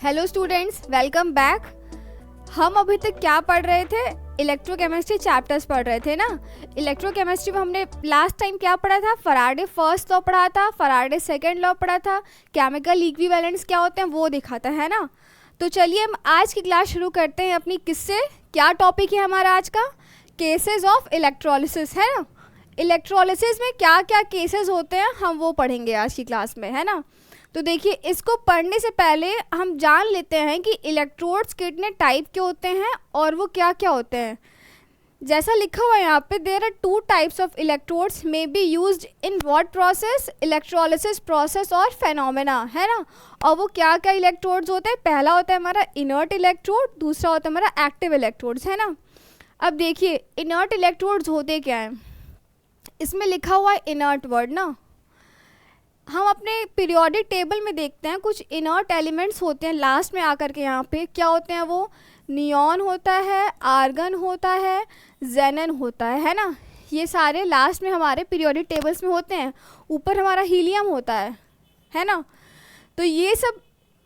Hello students, welcome back. हम अभी तक क्या पढ़ रहे थे? इलेक्ट्रोकेमिस्ट्री चैप्टर्स पढ़ रहे थे ना। इलेक्ट्रोकेमिस्ट्री में हमने लास्ट टाइम क्या पढ़ा था? फराडे फर्स्ट लॉ पढ़ा था, फराडे सेकंड लॉ पढ़ा था, केमिकल इक्विवेलेंट्स क्या होते हैं वो देखा था, है ना। तो चलिए हम आज की क्लास शुरू करते हैं अपनी किससे। क्या टॉपिक है हमारा आज का? केसेस ऑफ इलेक्ट्रोलिसिस, है ना। इलेक्ट्रोलिसिस में क्या क्या केसेस होते हैं हम वो पढ़ेंगे आज की क्लास में, है ना। तो देखिए, इसको पढ़ने से पहले हम जान लेते हैं कि इलेक्ट्रोड्स कितने टाइप के होते हैं और वो क्या क्या होते हैं। जैसा लिखा हुआ है यहाँ पे, there are 2 types of electrodes may be used in what process? Electrolysis process और फेनोमेना, है ना। और वो क्या क्या इलेक्ट्रोड्स होते हैं? पहला होता है हमारा इनर्ट इलेक्ट्रोड, दूसरा होता है हमारा एक्टिव इलेक्ट्रोड्स, है ना। अब देखिए, इनर्ट इलेक्ट्रोड्स होते क्या हैं? इसमें लिखा हुआ है इनर्ट वर्ड ना। हम अपने पीरियोडिक टेबल में देखते हैं कुछ इनर्ट एलिमेंट्स होते हैं लास्ट में आकर के। यहाँ पे क्या होते हैं? वो नियॉन होता है, आर्गन होता है, जेनन होता है ना। ये सारे लास्ट में हमारे पीरियोडिक टेबल्स में होते हैं। ऊपर हमारा हीलियम होता है ना। तो ये सब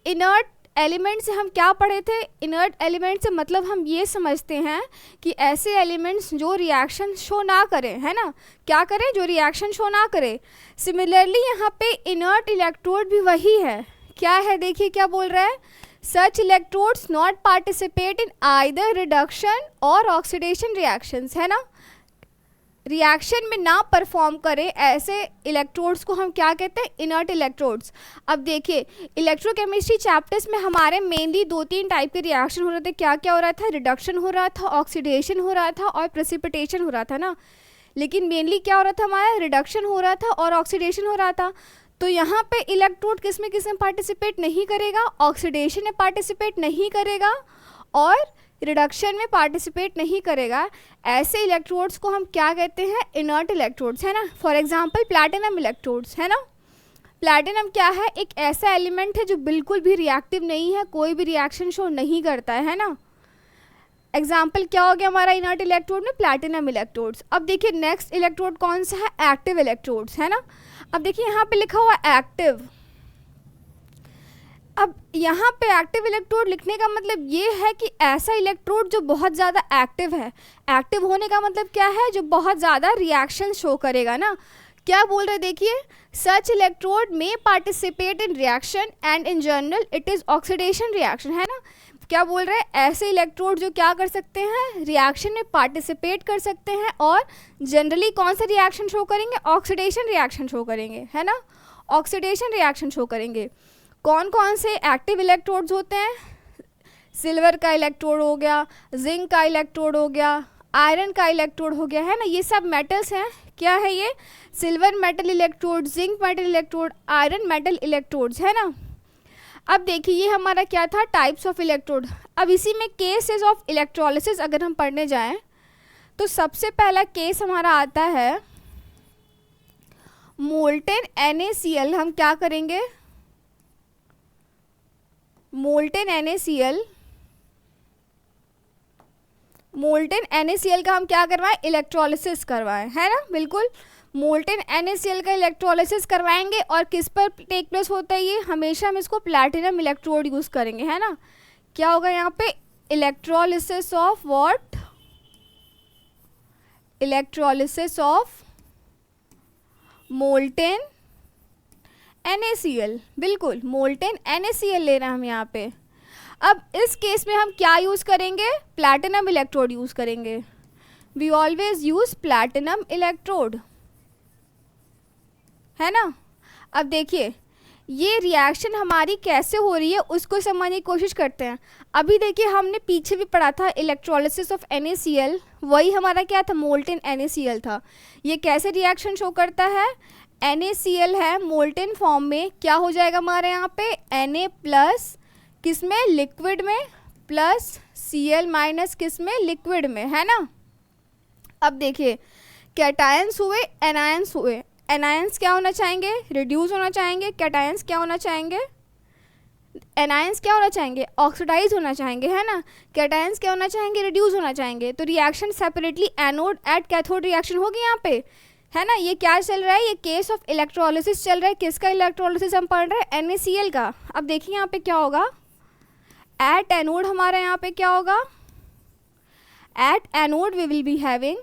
इनर्ट एलिमेंट से हम क्या पढ़े थे? इनर्ट एलिमेंट से मतलब हम ये समझते हैं कि ऐसे एलिमेंट्स जो रिएक्शन शो ना करें, है ना। क्या करें? जो रिएक्शन शो ना करें। सिमिलरली यहाँ पे इनर्ट इलेक्ट्रोड भी वही है। क्या है? देखिए क्या बोल रहा है, such electrodes not participate in either reduction और ऑक्सीडेशन रिएक्शंस, है ना। रिएक्शन में ना परफॉर्म करें ऐसे इलेक्ट्रोड्स को हम क्या कहते हैं? Inert electrodes. अब देखिए, इलेक्ट्रोकेमिस्ट्री चैप्टर्स में हमारे मेनली 2-3 टाइप के रिएक्शन हो रहे थे। क्या क्या हो रहा था? रिडक्शन हो रहा था, ऑक्सीडेशन हो रहा था और प्रेसिपिटेशन हो रहा था ना। लेकिन मेनली क्या हो रहा था? हमारा रिडक्शन हो रहा था और ऑक्सीडेशन हो रहा था। तो यहाँ पे इलेक्ट्रोड किस में पार्टिसिपेट नहीं करेगा? ऑक्सीडेशन में पार्टिसिपेट नहीं करेगा और रिडक्शन में पार्टिसिपेट नहीं करेगा। ऐसे इलेक्ट्रोड्स को हम क्या कहते हैं? इनर्ट इलेक्ट्रोड्स, है ना। फॉर एग्जांपल प्लैटिनम इलेक्ट्रोड्स, है ना। प्लैटिनम क्या है? एक ऐसा एलिमेंट है जो बिल्कुल भी रिएक्टिव नहीं है, कोई भी रिएक्शन शो नहीं करता है ना। एग्जाम्पल क्या हो गया हमारा इनर्ट इलेक्ट्रोड में? Platinum electrodes. अब देखिए नेक्स्ट इलेक्ट्रोड कौन सा है? एक्टिव इलेक्ट्रोड्स, है ना। अब देखिए यहाँ पे लिखा हुआ एक्टिव। अब यहाँ पे एक्टिव इलेक्ट्रोड लिखने का मतलब ये है कि ऐसा इलेक्ट्रोड जो बहुत ज़्यादा एक्टिव है। एक्टिव होने का मतलब क्या है? जो बहुत ज़्यादा रिएक्शन शो करेगा ना। क्या बोल रहे? देखिए, सच इलेक्ट्रोड में participate in reaction and in general it is oxidation reaction, है ना। क्या बोल रहे हैं? ऐसे इलेक्ट्रोड जो क्या कर सकते हैं? रिएक्शन में पार्टिसिपेट कर सकते हैं और जनरली कौन सा रिएक्शन शो करेंगे? ऑक्सीडेशन रिएक्शन शो करेंगे, है ना। ऑक्सीडेशन रिएक्शन शो करेंगे। कौन कौन से एक्टिव इलेक्ट्रोड्स होते हैं? सिल्वर का इलेक्ट्रोड हो गया, जिंक का इलेक्ट्रोड हो गया, आयरन का इलेक्ट्रोड हो गया, है ना। ये सब मेटल्स हैं। क्या है ये? Silver metal electrode, zinc metal electrode, iron metal electrodes, है ना। अब देखिए ये हमारा क्या था? Types of electrode. अब इसी में केसेस ऑफ इलेक्ट्रोलिसिस अगर हम पढ़ने जाएं तो सबसे पहला केस हमारा आता है मोल्टेन NaCl। हम क्या करेंगे? मोल्टेन NaCl का हम क्या करवाएं? इलेक्ट्रोलिसिस करवाएं, है ना। बिल्कुल, मोल्टेन NaCl का इलेक्ट्रोलिसिस करवाएंगे। और किस पर टेक प्लेस होता है ये? हमेशा हम इसको प्लैटिनम इलेक्ट्रोड यूज़ करेंगे, है ना। क्या होगा यहाँ पे? Electrolysis of what? Electrolysis of molten NaCl। बिल्कुल, मोल्टेन NaCl ले रहे हैं हम यहाँ पे। अब इस केस में हम क्या यूज़ करेंगे? प्लैटिनम इलेक्ट्रोड यूज़ करेंगे। We always use platinum electrode, है ना। अब देखिए ये रिएक्शन हमारी कैसे हो रही है उसको समझने की कोशिश करते हैं। अभी देखिए हमने पीछे भी पढ़ा था इलेक्ट्रोलिसिस ऑफ NaCl, वही हमारा क्या था? मोल्टेन NaCl था। ये कैसे रिएक्शन शो करता है? NaCl है मोल्टेन फॉर्म में, क्या हो जाएगा हमारे यहाँ पे? Na प्लस किस में? लिक्विड में, प्लस Cl माइनस किस में? लिक्विड में, है ना। अब देखिए कैटायंस हुए, एनायंस हुए। एनायंस क्या होना चाहेंगे? रिड्यूस होना चाहेंगे। कैटायंस क्या होना चाहेंगे? एनायंस क्या होना चाहेंगे? ऑक्सीडाइज होना चाहेंगे, है ना। कैटायंस क्या होना चाहेंगे? रिड्यूस होना चाहेंगे। तो reaction separately anode at cathode reaction होगी यहाँ पे, है ना। ये क्या चल रहा है? ये केस ऑफ इलेक्ट्रोलिसिस चल रहा है। किसका इलेक्ट्रोलिसिस हम पढ़ रहे हैं? NaCl का। अब देखिए यहाँ पे क्या होगा? एट एनोड हमारा यहाँ पे क्या होगा, at anode we will be having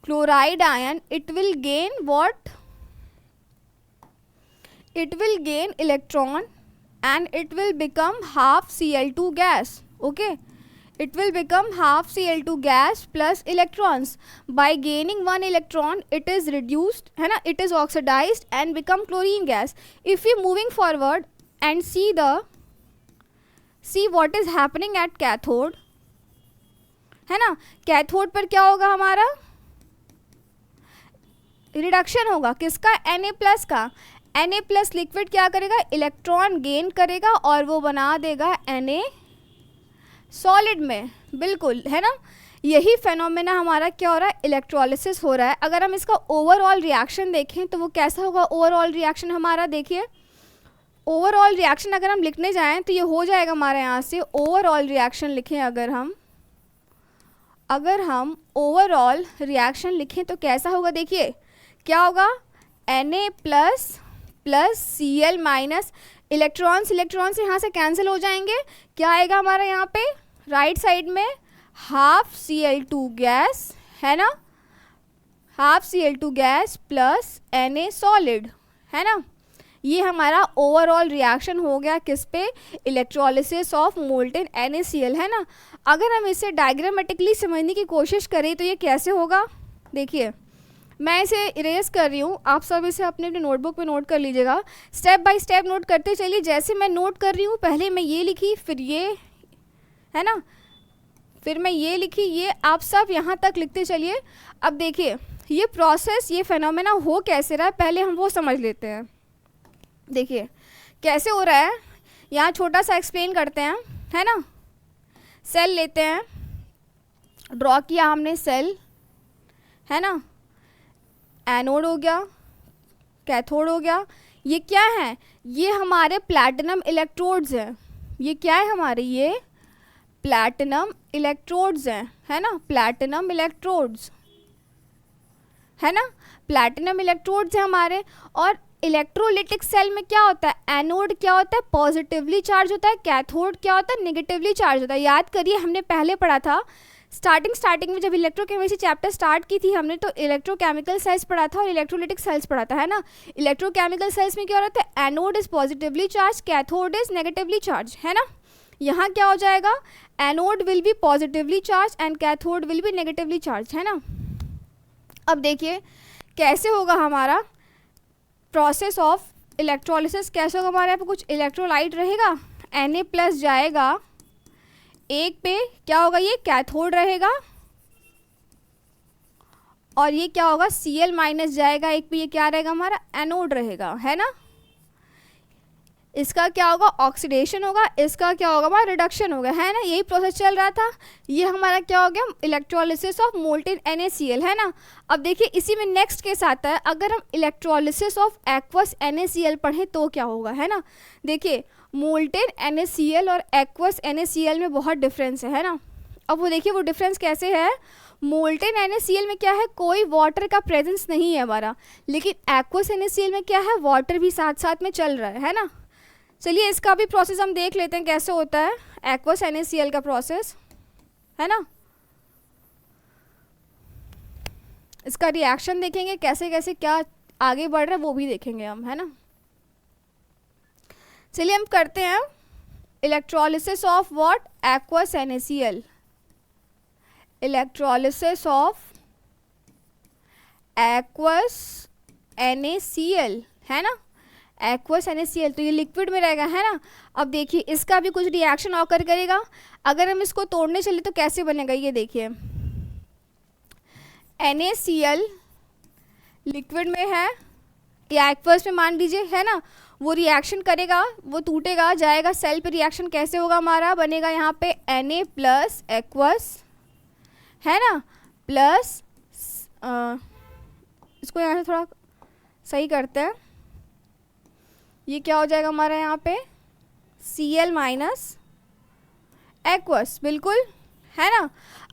chloride ion. It will gain what? It will gain electron and it will become half Cl2 gas. Okay, it will become half Cl2 gas plus electrons. By gaining one electron it is reduced, है ना, it is oxidized and become chlorine gas. If we moving forward and see what is happening at cathode, है ना, cathode पर क्या होगा हमारा, reduction होगा किसका, Na+ का. Na+ लिक्विड क्या करेगा, इलेक्ट्रॉन गेन करेगा और वो बना देगा Na सॉलिड में. बिल्कुल, है ना. यही फेनोमेना हमारा क्या हो रहा है, इलेक्ट्रोलिसिस हो रहा है. अगर हम इसका ओवरऑल रिएक्शन देखें तो वो कैसा होगा, ओवरऑल रिएक्शन हमारा देखिए, ओवरऑल रिएक्शन अगर हम लिखने जाएं तो ये हो जाएगा हमारे यहाँ से, ओवरऑल रिएक्शन लिखें अगर हम ओवरऑल रिएक्शन लिखें तो कैसा होगा, देखिए क्या होगा, Na+ प्लस Cl- इलेक्ट्रॉन्स यहाँ से कैंसिल हो जाएंगे. क्या आएगा हमारा यहाँ पे राइट साइड में, हाफ Cl2 गैस, है ना, half Cl2 gas plus Na solid, है ना. ये हमारा ओवरऑल रिएक्शन हो गया किस पे, इलेक्ट्रोलिसिस ऑफ मोल्टेन NaCl, है ना. अगर हम इसे डायग्रामेटिकली समझने की कोशिश करें तो ये कैसे होगा, देखिए मैं इसे इरेज कर रही हूँ, आप सब इसे अपने अपने नोटबुक पे नोट कर लीजिएगा. स्टेप बाय स्टेप नोट करते चलिए. जैसे मैं नोट कर रही हूँ, पहले मैं ये लिखी, फिर ये, है ना, फिर मैं ये लिखी, ये आप सब यहाँ तक लिखते चलिए. अब देखिए ये प्रोसेस, ये फेनोमेना हो कैसे रहा है, पहले हम वो समझ लेते हैं. देखिए कैसे हो रहा है, यहाँ छोटा सा एक्सप्लेन करते हैं, है ना. सेल लेते हैं, ड्रॉ किया हमने सेल, है ना, एनोड हो गया, कैथोड हो गया. ये क्या है, ये हमारे प्लैटिनम इलेक्ट्रोड्स हैं. ये क्या है हमारे, ये प्लैटिनम इलेक्ट्रोड्स हैं, है ना, प्लैटिनम इलेक्ट्रोड्स, है ना, प्लैटिनम इलेक्ट्रोड्स हैं हमारे. और इलेक्ट्रोलिटिक सेल में क्या होता है, एनोड क्या होता है, पॉजिटिवली चार्ज होता है, कैथोड क्या होता है, नेगेटिवली चार्ज होता है. याद करिए हमने पहले पढ़ा था स्टार्टिंग में जब इलेक्ट्रोकेमिस्ट्री चैप्टर स्टार्ट की थी हमने, तो इलेक्ट्रोकेमिकल सेल्स पढ़ा था और इलेक्ट्रोलिटिक सेल्स पढ़ा था, है ना. इलेक्ट्रोकेमिकल सेल्स में क्या हो रहा है, anode is positively charge, cathode is negatively charge, है ना. यहाँ क्या हो जाएगा, anode will be positively charge and cathode will be negatively charge, है ना. अब देखिए कैसे होगा हमारा प्रोसेस ऑफ इलेक्ट्रोलिसिस, कैसे होगा हमारे यहाँ पे, कुछ इलेक्ट्रोलाइट रहेगा, Na+ जाएगा एक पे, क्या होगा, ये कैथोड रहेगा, और ये क्या होगा, Cl- जाएगा एक पे, ये क्या रहेगा हमारा, एनोड रहेगा, है ना. इसका क्या होगा, ऑक्सीडेशन होगा, इसका क्या होगा हमारा, रिडक्शन होगा, है ना. यही प्रोसेस चल रहा था. ये हमारा क्या हो गया, इलेक्ट्रोलिसिस ऑफ मोल्टेन NaCl, है ना. अब देखिए इसी में नेक्स्ट केस आता है, अगर हम इलेक्ट्रोलिसिस ऑफ एक्वस NaCl पढ़ें तो क्या होगा, है ना. देखिए मोल्टेन NaCl और एक्वस NaCl में बहुत डिफरेंस है ना. अब वो देखिए वो डिफरेंस कैसे है, मोल्टेन NaCl में क्या है, कोई वाटर का प्रेजेंस नहीं है हमारा, लेकिन एक्वस NaCl में क्या है, वाटर भी साथ साथ में चल रहा है ना. चलिए इसका भी प्रोसेस हम देख लेते हैं कैसे होता है एक्वस NaCl का प्रोसेस, है ना. इसका रिएक्शन देखेंगे कैसे कैसे क्या आगे बढ़ रहा है वो भी देखेंगे हम, है ना. चलिए हम करते हैं electrolysis of what, aqueous NaCl, electrolysis of aqueous NaCl, है ना, एक्वस NaCl. तो ये लिक्विड में रहेगा, है ना. अब देखिए इसका भी कुछ रिएक्शन ऑकर करेगा. अगर हम इसको तोड़ने चले तो कैसे बनेगा, ये देखिए NaCl लिक्विड में है या एक्वस में मान लीजिए, है ना. वो रिएक्शन करेगा, वो टूटेगा, जाएगा सेल पे, रिएक्शन कैसे होगा हमारा, बनेगा यहाँ पे Na+ एक्वस, है ना, प्लस इसको यहाँ से थोड़ा सही करते हैं, ये क्या हो जाएगा हमारा यहाँ पे, Cl- एक्वस, बिल्कुल, है ना.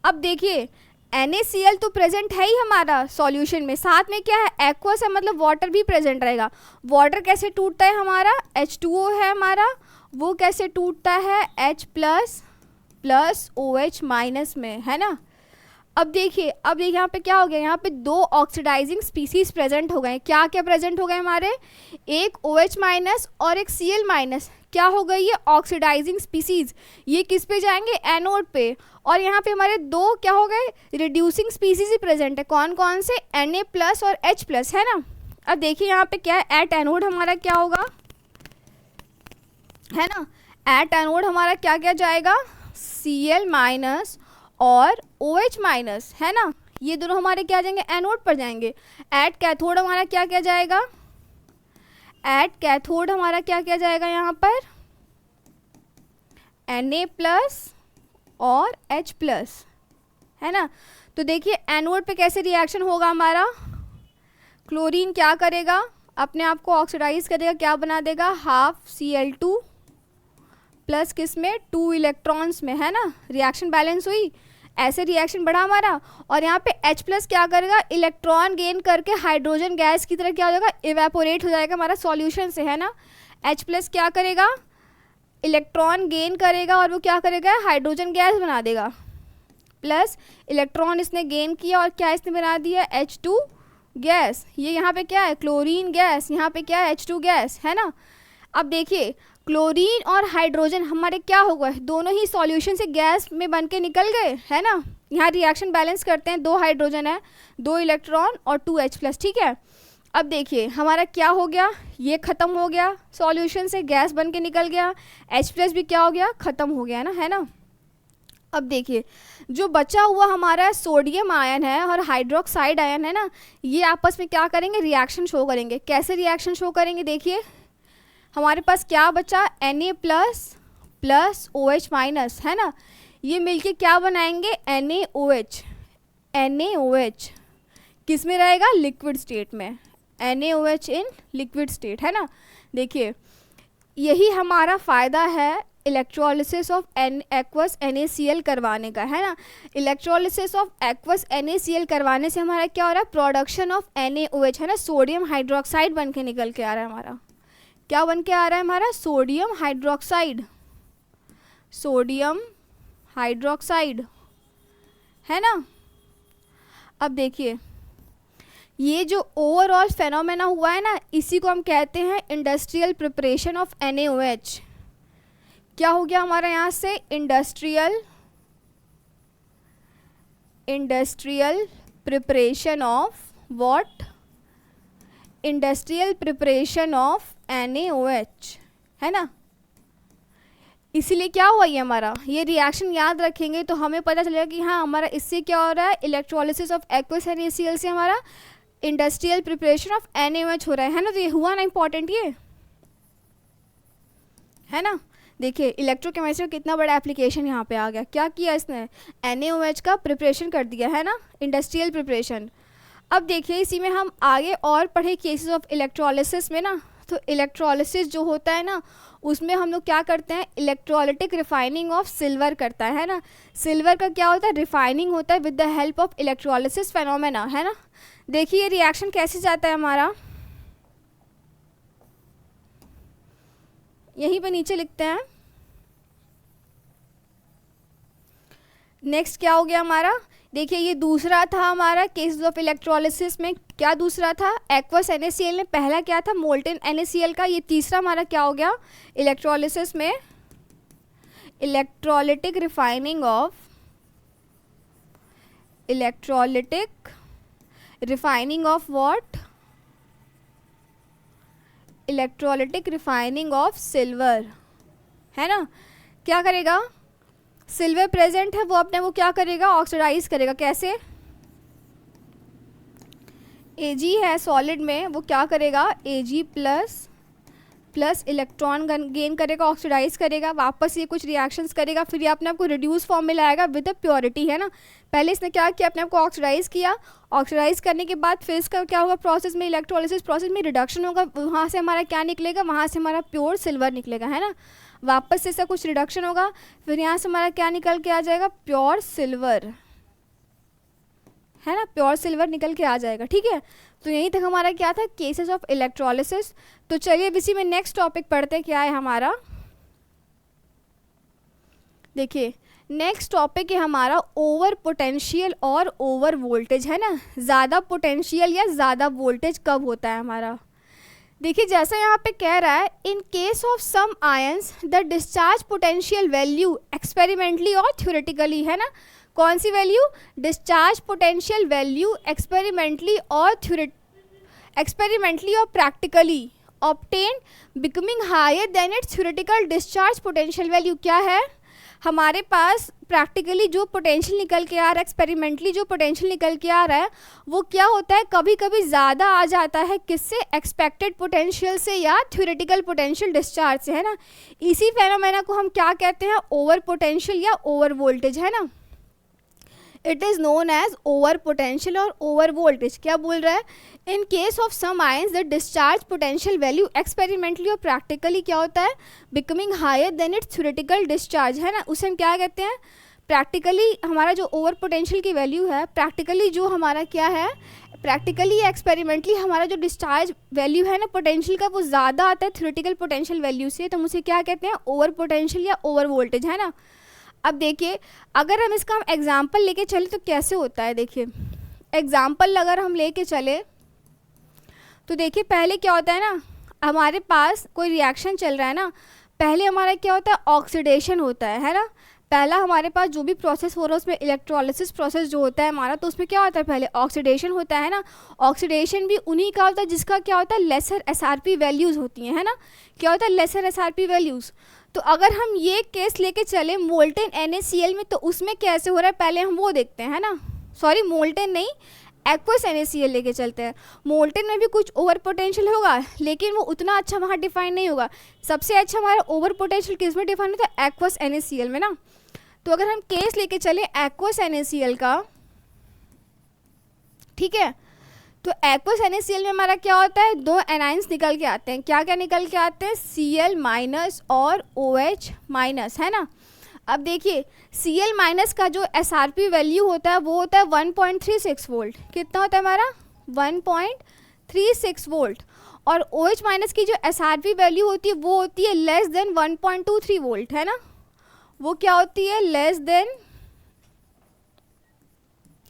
अब देखिए NaCl तो प्रेजेंट है ही हमारा सॉल्यूशन में, साथ में क्या है, एक्वस है, मतलब वाटर भी प्रेजेंट रहेगा. वाटर कैसे टूटता है हमारा, H2O है हमारा, वो कैसे टूटता है, H plus plus OH minus में, है ना। अब देखिए यहाँ पे क्या हो गया, यहाँ पे दो ऑक्सीडाइजिंग स्पीसीज प्रेजेंट हो गए। क्या क्या प्रेजेंट हो गए हमारे, एक OH माइनस और एक Cl माइनस। क्या हो गई ये ऑक्सीडाइजिंग स्पीसीज, ये किस पे जाएंगे, एनोड पे। और यहाँ पे हमारे दो क्या हो गए, रिड्यूसिंग स्पीसीज ही प्रेजेंट है। कौन कौन से, Na प्लस और H प्लस, है ना। अब देखिए यहाँ पे क्या है, एट एनोड हमारा क्या होगा, है ना। एट एनोड हमारा क्या क्या जाएगा, Cl माइनस और OH माइनस, है ना। ये दोनों हमारे क्या जाएंगे, एनोड पर जाएंगे। एट कैथोड हमारा क्या क्या जाएगा, एट कैथोड हमारा क्या क्या जाएगा यहाँ पर, Na प्लस और H प्लस, है ना। तो देखिए एनोड पे कैसे रिएक्शन होगा हमारा, क्लोरीन क्या करेगा, अपने आप को ऑक्सीडाइज करेगा, क्या बना देगा, हाफ Cl2 प्लस किस में, 2 इलेक्ट्रॉन्स में, है ना। रिएक्शन बैलेंस हुई, ऐसे रिएक्शन बढ़ा हमारा। और यहाँ पे H प्लस क्या करेगा, इलेक्ट्रॉन गेन करके हाइड्रोजन गैस की तरह क्या हो जाएगा, इवेपोरेट हो जाएगा हमारा सॉल्यूशन से, है ना। H प्लस क्या करेगा, इलेक्ट्रॉन गेन करेगा और वो क्या करेगा, हाइड्रोजन गैस बना देगा। प्लस इलेक्ट्रॉन इसने गेन किया और क्या इसने बना दिया, H2 गैस। ये यहाँ पे क्या है, क्लोरीन गैस, यहाँ पे क्या है, H2 गैस, है ना। अब देखिए क्लोरीन और हाइड्रोजन हमारे क्या हो गए, दोनों ही सॉल्यूशन से गैस में बन के निकल गए, है ना। यहाँ रिएक्शन बैलेंस करते हैं, 2 हाइड्रोजन है, 2 इलेक्ट्रॉन और 2 H प्लस, ठीक है। अब देखिए हमारा क्या हो गया, ये ख़त्म हो गया, सॉल्यूशन से गैस बन के निकल गया, H प्लस भी क्या हो गया, ख़त्म हो गया ना, है ना। अब देखिए जो बचा हुआ हमारा सोडियम आयन है और हाइड्रोक्साइड आयन है ना, ये आपस में क्या करेंगे, रिएक्शन शो करेंगे। कैसे रिएक्शन शो करेंगे, देखिए हमारे पास क्या बचा, Na plus plus OH minus, है ना। ये मिलके क्या बनाएंगे, NaOH। NaOH किस में रहेगा, लिक्विड स्टेट में, NaOH इन लिक्विड स्टेट, है ना। देखिए यही हमारा फ़ायदा है इलेक्ट्रोलिसिस ऑफ एक्वस NaCl करवाने का, है ना। इलेक्ट्रोलिसिस ऑफ एक्वस NaCl करवाने से हमारा क्या हो रहा है, प्रोडक्शन ऑफ NaOH, है ना। सोडियम हाइड्रोक्साइड बन के निकल के आ रहा है हमारा, क्या बन के आ रहा है हमारा, सोडियम हाइड्रोक्साइड, सोडियम हाइड्रोक्साइड, है ना। अब देखिए ये जो ओवरऑल फेनोमेना हुआ है ना, इसी को हम कहते हैं इंडस्ट्रियल प्रिपरेशन ऑफ NaOH। क्या हो गया हमारा यहाँ से, industrial preparation of what, industrial preparation of NaOH, है ना। इसीलिए क्या हुआ ये हमारा, ये रिएक्शन याद रखेंगे तो हमें पता चलेगा कि हाँ हमारा इससे क्या हो रहा है, इलेक्ट्रोलिसिस ऑफ एक्वस NaCl से हमारा इंडस्ट्रियल प्रिपरेशन ऑफ NaOH हो रहा है ना। तो ये हुआ ना इंपॉर्टेंट, ये है ना। देखिए इलेक्ट्रोकेमिस्ट्री का कितना बड़ा एप्लीकेशन यहाँ पे आ गया, क्या किया इसने, NaOH का प्रिपरेशन कर दिया, है ना, इंडस्ट्रियल प्रिपरेशन। अब देखिए इसी में हम आगे और पढ़े केसेस ऑफ इलेक्ट्रोलिसिस में ना, तो इलेक्ट्रोलिसिस जो होता है ना उसमें हम लोग क्या करते हैं, इलेक्ट्रोलिटिक रिफाइनिंग ऑफ सिल्वर करता है ना। सिल्वर का क्या होता है, रिफाइनिंग होता है with the help of electrolysis phenomena, है ना। देखिए ये रिएक्शन कैसे जाता है हमारा, यहीं पे नीचे लिखते हैं। नेक्स्ट क्या हो गया हमारा, देखिए ये दूसरा था हमारा केसेस ऑफ इलेक्ट्रोलिसिस में, क्या दूसरा था, एक्वस NaCl ने पहला क्या था, मोल्टेन NaCl का। ये तीसरा हमारा क्या हो गया इलेक्ट्रोलिसिस में, electrolytic refining of, electrolytic refining of what, electrolytic refining of silver, है ना। क्या करेगा, सिल्वर प्रेजेंट है वो अपने वो क्या करेगा, ऑक्सीडाइज करेगा। कैसे, Ag है सॉलिड में, वो क्या करेगा, Ag plus plus electron gain करेगा, ऑक्सीडाइज करेगा, वापस ये कुछ रिएक्शंस करेगा, फिर ये अपने आप को रिड्यूस फॉर्म में लाएगा विद अ प्योरिटी, है ना। पहले इसने क्या किया, अपने आप को ऑक्सीडाइज किया, ऑक्सीडाइज करने के बाद फिर इसका क्या होगा, प्रोसेस में, इलेक्ट्रोलिसिस प्रोसेस में रिडक्शन होगा, वहाँ से हमारा क्या निकलेगा, वहाँ से हमारा प्योर सिल्वर निकलेगा, है ना। वापस से इसका कुछ रिडक्शन होगा, फिर यहाँ से हमारा क्या निकल के आ जाएगा, प्योर सिल्वर, है ना, प्योर सिल्वर निकल के आ जाएगा, ठीक है। तो यहीं तक हमारा क्या था, केसेस ऑफ इलेक्ट्रोलिसिस। तो चलिए अब इसी में नेक्स्ट टॉपिक पढ़ते हैं, क्या है हमारा, देखिए नेक्स्ट टॉपिक है हमारा ओवर पोटेंशियल और ओवर वोल्टेज, है ना। ज़्यादा पोटेंशियल या ज़्यादा वोल्टेज कब होता है हमारा। देखिए जैसा यहाँ पे कह रहा है, in case of some ions the discharge potential value experimentally और थ्योरेटिकली, है ना। कौन सी value, discharge potential value experimentally और practically obtain becoming higher than its theoretical discharge potential value. क्या है हमारे पास, प्रैक्टिकली जो पोटेंशियल निकल के आ रहा है, एक्सपेरिमेंटली जो पोटेंशियल निकल के आ रहा है, वो क्या होता है, कभी कभी ज़्यादा आ जाता है किससे, एक्सपेक्टेड पोटेंशियल से या थ्योरेटिकल पोटेंशियल डिस्चार्ज से, है ना। इसी फेनोमेना को हम क्या कहते हैं, ओवर पोटेंशियल या ओवर वोल्टेज, है ना। It is known as over potential और ओवर वोल्टेज। क्या बोल रहा है, in case of some ions the discharge potential value experimentally और प्रैक्टिकली क्या होता है, becoming higher than its theoretical discharge, है ना। उसे हम क्या कहते हैं, प्रैक्टिकली हमारा जो ओवर पोटेंशियल की वैल्यू है, प्रैक्टिकली जो हमारा क्या है, प्रैक्टिकली या एक्सपेरिमेंटली हमारा जो डिस्चार्ज वैल्यू है ना पोटेंशियल का, वो ज़्यादा आता है थ्योरेटिकल पोटेंशियल वैल्यू से, तो हम उसे क्या कहते हैं, ओवर पोटेंशियल या ओवर वोल्टेज, है ना। अब देखिए अगर हम इसका एग्जाम्पल लेके चले तो कैसे होता है। देखिए एग्जाम्पल अगर हम लेके चले तो देखिए पहले क्या होता है ना, हमारे पास कोई रिएक्शन चल रहा है ना, पहले हमारा क्या होता है, ऑक्सीडेशन होता है ना। पहला हमारे पास जो भी प्रोसेस हो रहा है उसमें इलेक्ट्रोलिसिस प्रोसेस जो होता है हमारा, तो उसमें क्या होता है, पहले ऑक्सीडेशन होता है ना। ऑक्सीडेशन भी उन्हीं का होता है जिसका क्या होता है, लेसर एसआरपी वैल्यूज़ होती हैं, है ना। क्या होता है, लेसर एसआरपी वैल्यूज़। तो अगर हम ये केस लेके चले मोल्टेन NaCl में, तो उसमें कैसे हो रहा है पहले हम वो देखते हैं, है ना। सॉरी मोल्टेन नहीं, एक्वस NaCl लेके चलते हैं। मोल्टेन में भी कुछ ओवर पोटेंशियल होगा लेकिन वो उतना अच्छा वहाँ डिफाइन नहीं होगा। सबसे अच्छा हमारा ओवर पोटेंशियल किस में डिफाइन होता है, एक्वस NaCl में ना। तो अगर हम केस लेके चले एक्वस NaCl का, ठीक है, तो एक्वस NaCl में हमारा क्या होता है, दो एनाइंस निकल के आते हैं। क्या क्या निकल के आते हैं, Cl माइनस और OH माइनस, है ना। अब देखिए Cl माइनस का जो SRP वैल्यू होता है वो होता है 1.36 वोल्ट। कितना होता है हमारा, 1.36 वोल्ट। और OH माइनस की जो SRP वैल्यू होती है वो होती है लेस देन 1.23 वोल्ट, है ना। वो क्या होती है, लेस देन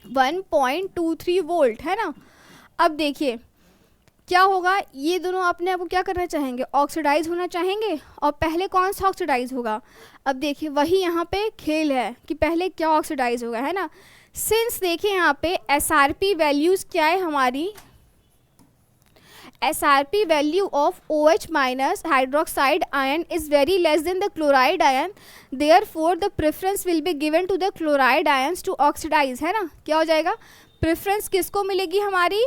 1.23 वोल्ट, है ना। अब देखिए क्या होगा, ये दोनों अपने आप को क्या करना चाहेंगे, ऑक्सीडाइज होना चाहेंगे। और पहले कौन सा ऑक्सीडाइज होगा, अब देखिए वही यहाँ पे खेल है कि पहले क्या ऑक्सीडाइज होगा, है ना। सिंस देखिए यहाँ पे SRP वैल्यूज़ क्या है हमारी, SRP value of OH minus hydroxide ion is very less than the chloride ion, therefore the preference will be given to the chloride ions to oxidize, है ना। क्या हो जाएगा, प्रेफरेंस किसको मिलेगी हमारी,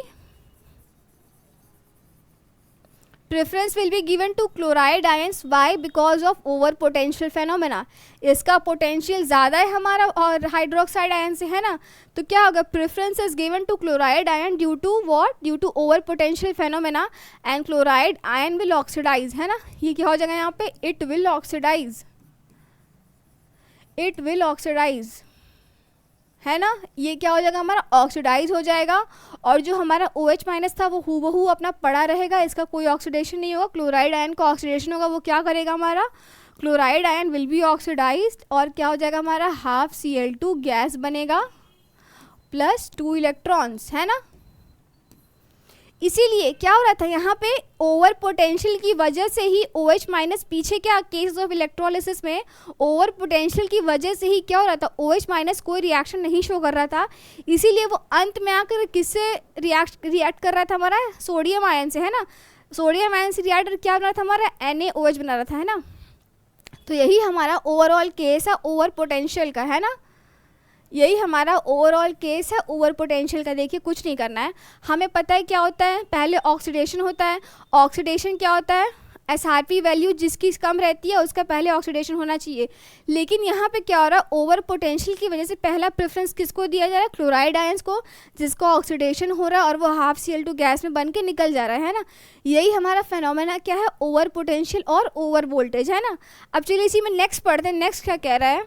preference will be given to chloride ions, why, because of over potential phenomena. इसका potential ज़्यादा है हमारा और हाइड्रोक्साइड आयन से, है ना। तो क्या होगा, preference is given to chloride ion due to what, due to over potential phenomena and chloride ion will oxidise, है ना। ये क्या हो जाएगा यहाँ पे, it will oxidise, it will oxidise, है ना। ये क्या हो जाएगा हमारा, ऑक्सीडाइज हो जाएगा। और जो हमारा OH माइनस था वो हूबहू अपना पड़ा रहेगा, इसका कोई ऑक्सीडेशन नहीं होगा। क्लोराइड आयन का ऑक्सीडेशन होगा, वो क्या करेगा हमारा, chloride ion will be oxidised और क्या हो जाएगा हमारा, हाफ Cl2 गैस बनेगा प्लस 2 इलेक्ट्रॉन्स, है ना। इसीलिए क्या हो रहा था यहाँ पे, ओवर पोटेंशियल की वजह से ही OH माइनस, पीछे क्या केस ऑफ इलेक्ट्रोलिसिस में ओवर पोटेंशियल की वजह से ही क्या हो रहा था, OH माइनस कोई रिएक्शन नहीं शो कर रहा था। इसीलिए वो अंत में आकर किससे रिएक्ट कर रहा था, हमारा सोडियम आयन से, है ना। सोडियम आयन से रिएक्ट क्या बना था हमारा, NaOH बना रहा था, है ना। तो यही हमारा ओवरऑल केस है ओवर पोटेंशियल का, है ना। यही हमारा ओवरऑल केस है ओवर पोटेंशियल का। देखिए कुछ नहीं करना है, हमें पता है क्या होता है, पहले ऑक्सीडेशन होता है। ऑक्सीडेशन क्या होता है, SRP वैल्यू जिसकी कम रहती है उसका पहले ऑक्सीडेशन होना चाहिए। लेकिन यहाँ पे क्या हो रहा है, ओवर पोटेंशियल की वजह से पहला प्रेफरेंस किसको दिया जा रहा है, क्लोराइड आयंस को, जिसका ऑक्सीडेशन हो रहा है और वो हाफ Cl2 गैस में बन के निकल जा रहा है ना। यही हमारा फेनोमेना क्या है, ओवर पोटेंशियल और ओवर वोल्टेज, है ना। अब चलिए इसी में नेक्स्ट पढ़ते हैं, नेक्स्ट क्या कह रहा है।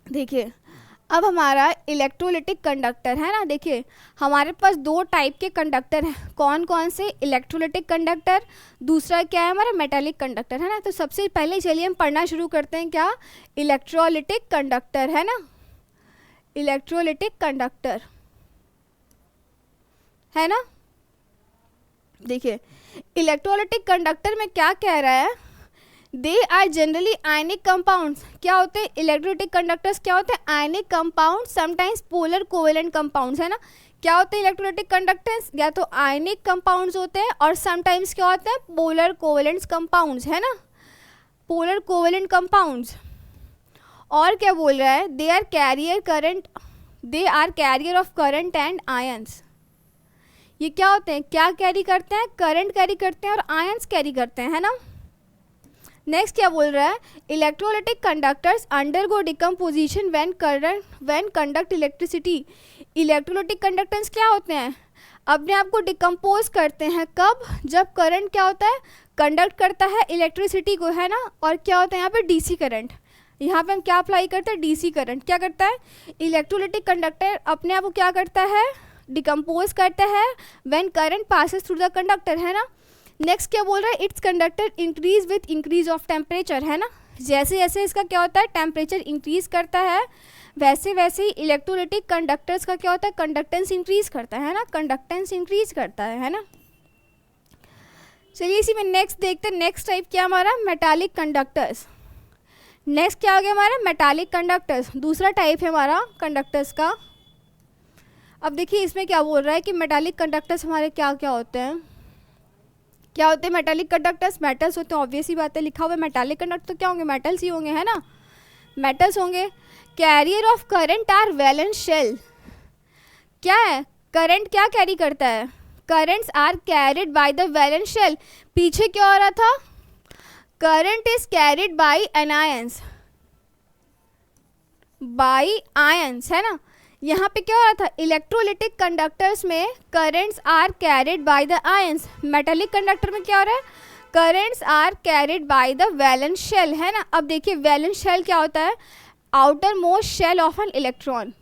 देखिए अब हमारा इलेक्ट्रोलिटिक कंडक्टर है ना, देखिए हमारे पास दो टाइप के कंडक्टर हैं, कौन कौन से, इलेक्ट्रोलिटिक कंडक्टर, दूसरा क्या है हमारा मेटालिक कंडक्टर है ना। तो सबसे पहले चलिए हम पढ़ना शुरू करते हैं, क्या, इलेक्ट्रोलिटिक कंडक्टर है ना, इलेक्ट्रोलिटिक कंडक्टर है ना। देखिए इलेक्ट्रोलिटिक कंडक्टर में क्या कह रहा है, they are generally ionic compounds. क्या होते हैं इलेक्ट्रोलिटिक कंडक्टर्स, क्या होते हैं, ionic compound, sometimes polar covalent compounds है ना। क्या होते हैं इलेक्ट्रोलिटिक कंडक्टर्स, या तो आयनिक कंपाउंड्स होते हैं और समटाइम्स क्या होते हैं पोलर कोवेलेंट कंपाउंड्स है ना, पोलर कोवेलेंट कंपाउंड्स। और क्या बोल रहा है, they are carrier current, they are carrier of current and ions. ये क्या होते हैं, क्या कैरी करते हैं, करंट कैरी करते हैं और आयंस कैरी करते हैं है ना। नेक्स्ट क्या बोल रहा है, electrolytic conductors undergo decomposition when conduct electricity. Electrolytic conductors क्या होते हैं, अपने आप को डिकम्पोज करते हैं, कब, जब करंट क्या होता है, कंडक्ट करता है इलेक्ट्रिसिटी को है ना। और क्या होता है यहाँ पे डीसी करंट, यहाँ पे हम क्या अप्लाई करते हैं, डीसी करंट। क्या करता है इलेक्ट्रोलिटिक कंडक्टर, अपने आप को क्या करता है, डिकम्पोज करता है when current passes through the conductor है ना। नेक्स्ट क्या बोल रहा है, it's conductor increase with increase of temperature है ना। जैसे जैसे इसका क्या होता है टेम्परेचर इंक्रीज करता है, वैसे वैसे ही इलेक्ट्रोलिटिक कंडक्टर्स का क्या होता है, कंडक्टेंस इंक्रीज करता है ना, कंडक्टेंस इंक्रीज करता है ना। चलिए इसी में नेक्स्ट देखते हैं, नेक्स्ट टाइप क्या हमारा, मेटालिक कंडक्टर्स। नेक्स्ट क्या हो गया हमारा, मेटालिक कंडक्टर्स, दूसरा टाइप है हमारा कंडक्टर्स का। अब देखिए इसमें क्या बोल रहा है कि मेटालिक कंडक्टर्स हमारे क्या क्या होते हैं, क्या होते हैं मेटालिक कंडक्टर्स, मेटल्स होते हैं, ऑब्वियस ही बात है, लिखा हुआ है मेटालिक कंडक्टर तो क्या होंगे, मेटल्स ही होंगे है ना, मेटल्स होंगे। Carrier of current are valence shell, क्या है, करंट क्या कैरी करता है, currents are carried by the valence shell. पीछे क्या हो रहा था, current is carried by anions, by ions है ना। यहाँ पे क्या हो रहा था, इलेक्ट्रोलिटिक कंडक्टर्स में currents are carried by the ions, metallic conductor में क्या हो रहा है, currents are carried by the valence shell है ना। अब देखिए वैलेंस शेल क्या होता है, outermost shell of an electron.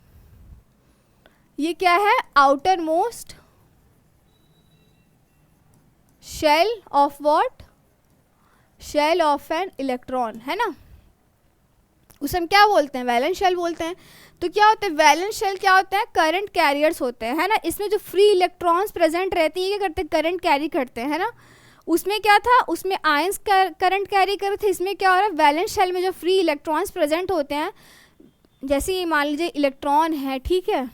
ये क्या है, outermost shell of what, shell of an electron है ना, उसे हम क्या बोलते हैं, वैलेंस शेल बोलते हैं। तो क्या होता है, वैलेंस शेल क्या होता है, करंट कैरियर्स होते हैं है ना। इसमें जो फ्री इलेक्ट्रॉन्स प्रेजेंट रहती है क्या करते हैं, करंट कैरी करते हैं है ना। उसमें क्या था, उसमें आयंस करंट कैरी कर रहे थे, इसमें क्या हो रहा है, वैलेंस शेल में जो फ्री इलेक्ट्रॉन्स प्रेजेंट होते हैं, जैसे ये मान लीजिए इलेक्ट्रॉन है ठीक है,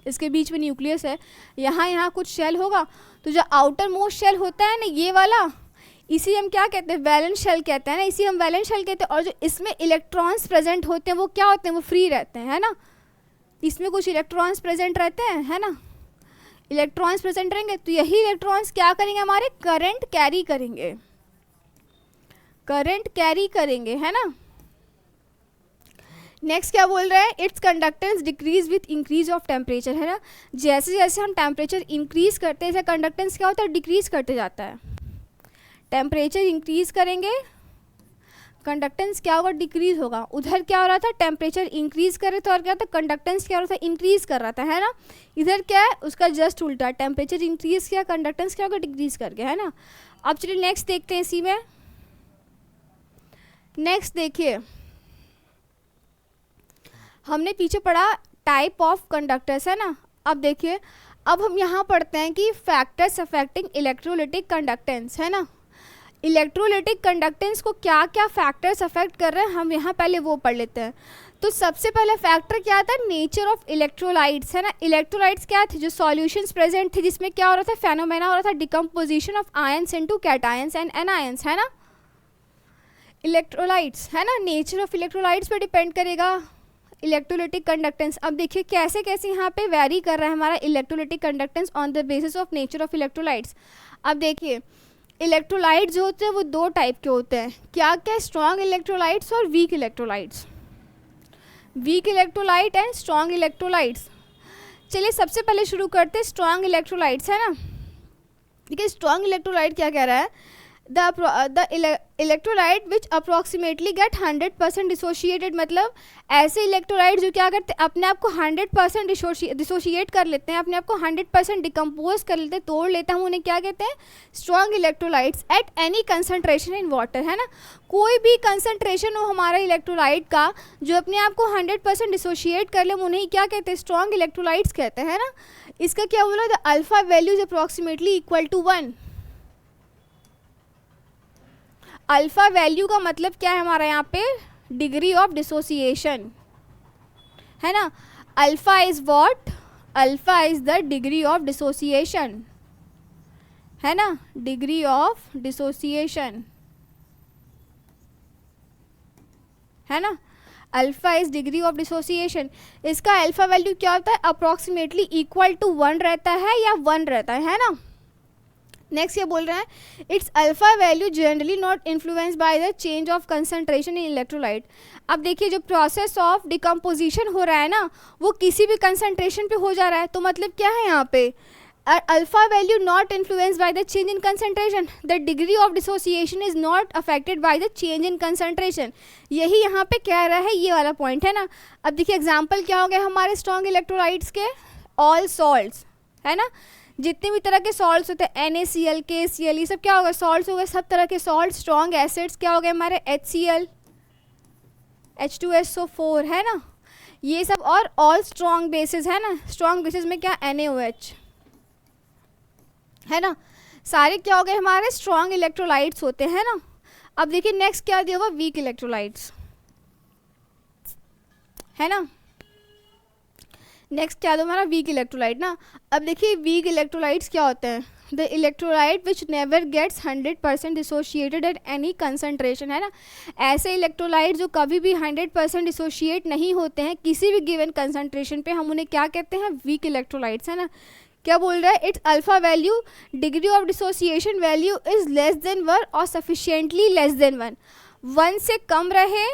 इसके बीच में न्यूक्लियस है, यहाँ कुछ शेल होगा, तो जो आउटर मोस्ट शेल होता है ना ये वाला, इसी हम क्या कहते हैं, वैलेंस शेल कहते हैं ना, इसी हम वैलेंस शेल कहते हैं। और जो इसमें इलेक्ट्रॉन्स प्रेजेंट होते हैं वो क्या होते हैं, वो फ्री रहते हैं है ना, इसमें कुछ इलेक्ट्रॉन्स प्रेजेंट रहते हैं है ना, इलेक्ट्रॉन्स प्रेजेंट रहेंगे तो यही इलेक्ट्रॉन्स क्या करेंगे, हमारे करंट कैरी करेंगे, करंट कैरी करेंगे है ना। नेक्स्ट क्या बोल रहा है, it's conductance decrease with increase of temperature है ना। जैसे जैसे हम टेम्परेचर इंक्रीज करते हैं, कंडक्टेंस क्या होता है, डिक्रीज करते जाता है। टेम्परेचर इंक्रीज करेंगे, कंडक्टेंस क्या होगा, डिक्रीज होगा। उधर क्या हो रहा था, टेम्परेचर इंक्रीज कर रहे थे और क्या था, कंडक्टेंस क्या हो रहा था, इंक्रीज कर रहा था है ना। इधर क्या है, उसका जस्ट उल्टा, टेम्परेचर इंक्रीज किया, कंडक्टेंस क्या होगा, डिक्रीज कर गया है ना। अब चलिए नेक्स्ट देखते हैं इसी में। नेक्स्ट देखिए हमने पीछे पढ़ा टाइप ऑफ कंडक्टर्स है ना। अब देखिए अब हम यहाँ पढ़ते हैं कि फैक्टर्स अफेक्टिंग इलेक्ट्रोलिटिक कंडक्टेंस है ना। इलेक्ट्रोलिटिक कंडक्टेंस को क्या क्या फैक्टर्स अफेक्ट कर रहे हैं, हम यहाँ पहले वो पढ़ लेते हैं। तो सबसे पहले फैक्टर क्या था, नेचर ऑफ इलेक्ट्रोलाइट्स है ना। इलेक्ट्रोलाइट्स क्या थे, जो सॉल्यूशंस प्रेजेंट थे जिसमें क्या हो रहा था, फेनोमेना हो रहा था, decomposition of ions into cations and anions है ना। इलेक्ट्रोलाइट्स है ना, नेचर ऑफ इलेक्ट्रोलाइट्स पे डिपेंड करेगा इलेक्ट्रोलिटिक कंडक्टेंस। अब देखिए कैसे कैसे यहाँ पे वेरी कर रहा है हमारा electrolytic conductance on the basis of nature of electrolytes. अब देखिए इलेक्ट्रोलाइट्स जो होते हैं वो दो टाइप के होते हैं, क्या क्या, स्ट्रॉन्ग इलेक्ट्रोलाइट्स और weak electrolytes. Weak electrolyte and strong electrolytes. चलिए सबसे पहले शुरू करते हैं स्ट्रॉन्ग इलेक्ट्रोलाइट्स है ना। देखिए स्ट्रॉन्ग इलेक्ट्रोलाइट क्या कह रहा है, the electrolyte which approximately get 100% dissociated, मतलब ऐसे इलेक्ट्रोलाइट जो क्या करते हैं अपने आप को 100% डिसोशिएट कर लेते हैं, अपने आप को 100% डिकम्पोज कर लेते हैं, तोड़ लेते हैं, हम उन्हें क्या कहते हैं? Strong electrolytes at any concentration in water, है ना। कोई भी कंसनट्रेशन हो हमारा इलेक्ट्रोलाइट का जो अपने आप को 100% डिसोशिएट कर ले, हम उन्हें क्या कहते हैं? स्ट्रॉन्ग इलेक्ट्रोलाइट्स कहते हैं, है ना। इसका क्या बोला? The alpha value is approximately equal to 1। Alpha value का मतलब क्या है हमारा यहाँ पे? डिग्री ऑफ डिसोसिएशन, है ना। Alpha is what? Alpha is the degree of dissociation, है ना, डिग्री ऑफ डिसोसिएशन, है ना। Alpha is degree of dissociation. इसका अल्फा वैल्यू क्या होता है? अप्रोक्सीमेटली इक्वल टू 1 रहता है या 1 रहता है ना। नेक्स्ट ये बोल रहा है its alpha value generally not influence by the change of concentration in electrolyte. अब देखिए जो प्रोसेस ऑफ डिकम्पोजिशन हो रहा है ना वो किसी भी कंसंट्रेशन पे हो जा रहा है, तो मतलब क्या है यहाँ पे? Alpha value not influence by the change in concentration, the degree of dissociation is not affected by the change in concentration. यही यहाँ पे कह रहा है, ये वाला पॉइंट है ना। अब देखिए एग्जाम्पल क्या हो गया हमारे स्ट्रॉन्ग इलेक्ट्रोलाइट्स के? ऑल सॉल्ट्स, है ना। जितने भी तरह के सॉल्ट्स होते हैं NaCl, KCl, ये सब क्या हो गए? सॉल्ट्स हो गए। सब तरह के सॉल्ट। स्ट्रॉन्ग एसिड्स क्या हो गए हमारे? HCl, H2SO4, है ना, ये सब। और ऑल स्ट्रॉन्ग बेसिस, है ना। स्ट्रॉन्ग बेसिस में क्या? NaOH, है ना। सारे क्या हो गए हमारे? स्ट्रॉन्ग इलेक्ट्रोलाइट्स होते हैं ना। अब देखिए नेक्स्ट क्या दिया हुआ? वीक इलेक्ट्रोलाइट्स, है ना। नेक्स्ट क्या दो हमारा? वीक इलेक्ट्रोलाइट ना। अब देखिए वीक इलेक्ट्रोलाइट्स क्या होते हैं? The electrolyte which never gets 100% dissociated at any concentration, है ना। ऐसे इलेक्ट्रोलाइट जो कभी भी 100% डिसोशिएट नहीं होते हैं किसी भी गिवन कंसंट्रेशन पे, हम उन्हें क्या कहते हैं? वीक इलेक्ट्रोलाइट्स, है ना। क्या बोल रहा है? Its alpha value degree of dissociation value is less than 1 और सफिशिएंटली लेस देन 1। 1 से कम रहे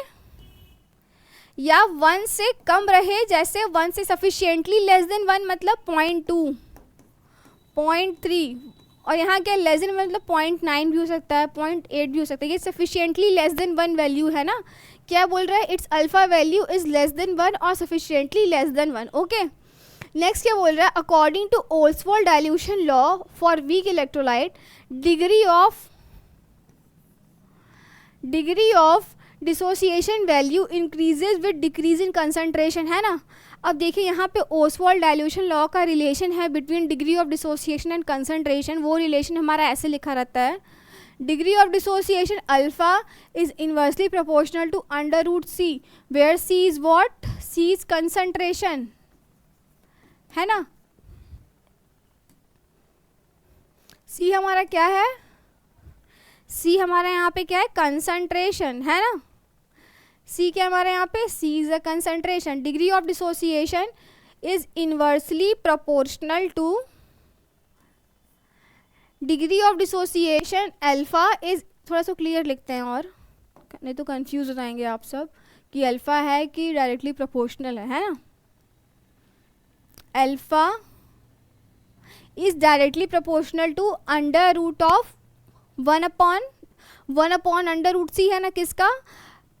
या 1 से कम रहे, जैसे 1 से सफिशिएंटली लेस देन 1 मतलब 0.2, 0.3, और यहाँ क्या लेस देन मतलब 0.9 भी हो सकता है, 0.8 भी हो सकता है। ये सफिशिएंटली लेस देन 1 वैल्यू है ना। क्या बोल रहा है? Its alpha value is less than 1 और sufficiently less than 1। Okay, next क्या बोल रहा है? According to Ostwald dilution law for weak electrolyte degree of dissociation value increases with decrease in concentration, है ना। अब देखिए यहाँ पे ओल्सवर्थ डाइल्यूशन लॉ का रिलेशन है between degree of dissociation and concentration. वो रिलेशन हमारा ऐसे लिखा रहता है, degree of dissociation alpha is inversely proportional to √C, where C is what? C is concentration, है ना। C हमारा क्या है? C हमारा यहाँ पे क्या है? कंसंट्रेशन, है ना। C क्या हमारे यहाँ पे? C is a concentration. Degree of dissociation is inversely proportional two degree of dissociation alpha is, थोड़ा सा क्लियर लिखते हैं और नहीं तो कंफ्यूज हो जाएंगे आप सब कि अल्फा है कि डायरेक्टली प्रोपोर्शनल है ना। Alpha is directly proportional to under root of 1 upon under root C, है ना। किसका?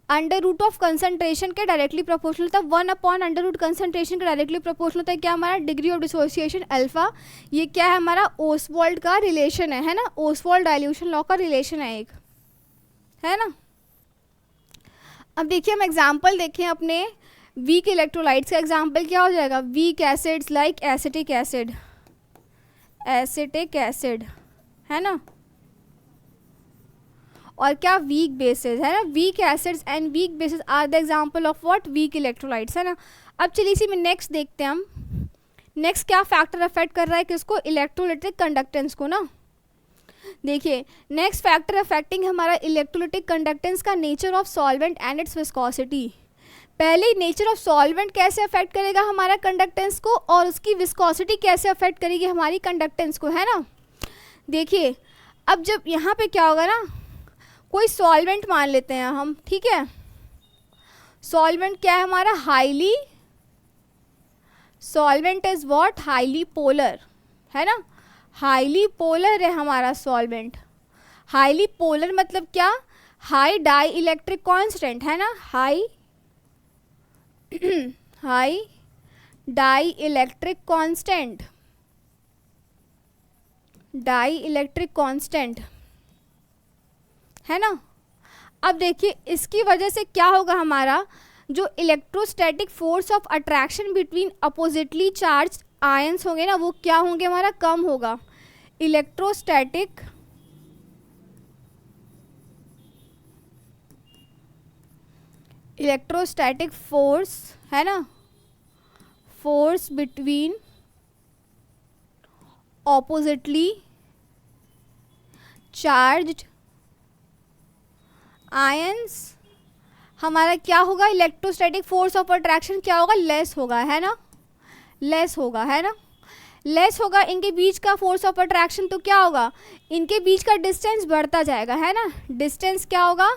अंडर रूट ऑफ कंसंट्रेशन के डायरेक्टली प्रोपोर्शनल था। 1 अपॉन अंडर रूट कंसंट्रेशन के डायरेक्टली प्रोपोर्शनल था क्या हमारा? Degree of dissociation alpha. ये क्या है हमारा? ओस्वाल्ड का रिलेशन है ना। ओस्वाल्ड डाइल्यूशन लॉ का रिलेशन है एक, है ना। अब देखिए हम एग्जाम्पल देखें अपने वीक इलेक्ट्रोलाइट्स का। एग्जाम्पल क्या हो जाएगा? Weak acids like acetic acid, है ना। और क्या? वीक बेसिस, है ना। Weak acids and weak bases are the example of what? Weak electrolytes, है ना। अब चलिए इसी में नेक्स्ट देखते हैं हम। नेक्स्ट क्या फैक्टर अफेक्ट कर रहा है किसको? इलेक्ट्रोलिटिक कंडक्टेंस को ना। देखिए नेक्स्ट फैक्टर अफेक्टिंग हमारा इलेक्ट्रोलिटिक कंडक्टेंस का nature of solvent and it's viscosity. पहले नेचर ऑफ सॉल्वेंट कैसे अफेक्ट करेगा हमारा कंडक्टेंस को, और उसकी विस्कोसिटी कैसे अफेक्ट करेगी हमारी कंडक्टेंस को, है ना। देखिए अब जब यहाँ पे क्या होगा ना, कोई सॉल्वेंट मान लेते हैं हम, ठीक है। सॉल्वेंट क्या है हमारा? Highly, solvent is what? Highly polar, है ना। हाईली पोलर है हमारा सॉल्वेंट। हाईली पोलर मतलब क्या, हाई डाई इलेक्ट्रिक कांस्टेंट है ना, high high dielectric constant, dielectric constant है ना। अब देखिए इसकी वजह से क्या होगा, हमारा जो electrostatic force of attraction between oppositely charge ions होंगे ना, वो क्या होंगे, हमारा कम होगा। इलेक्ट्रोस्टैटिक फोर्स है ना, force between oppositely charged ions, हमारा क्या होगा, इलेक्ट्रोस्टैटिक फोर्स ऑफ अट्रैक्शन क्या होगा, लेस होगा, है ना, लेस होगा, है ना, लेस होगा इनके बीच का फोर्स ऑफ अट्रैक्शन, तो क्या होगा, इनके बीच का डिस्टेंस बढ़ता जाएगा, है ना। डिस्टेंस क्या होगा,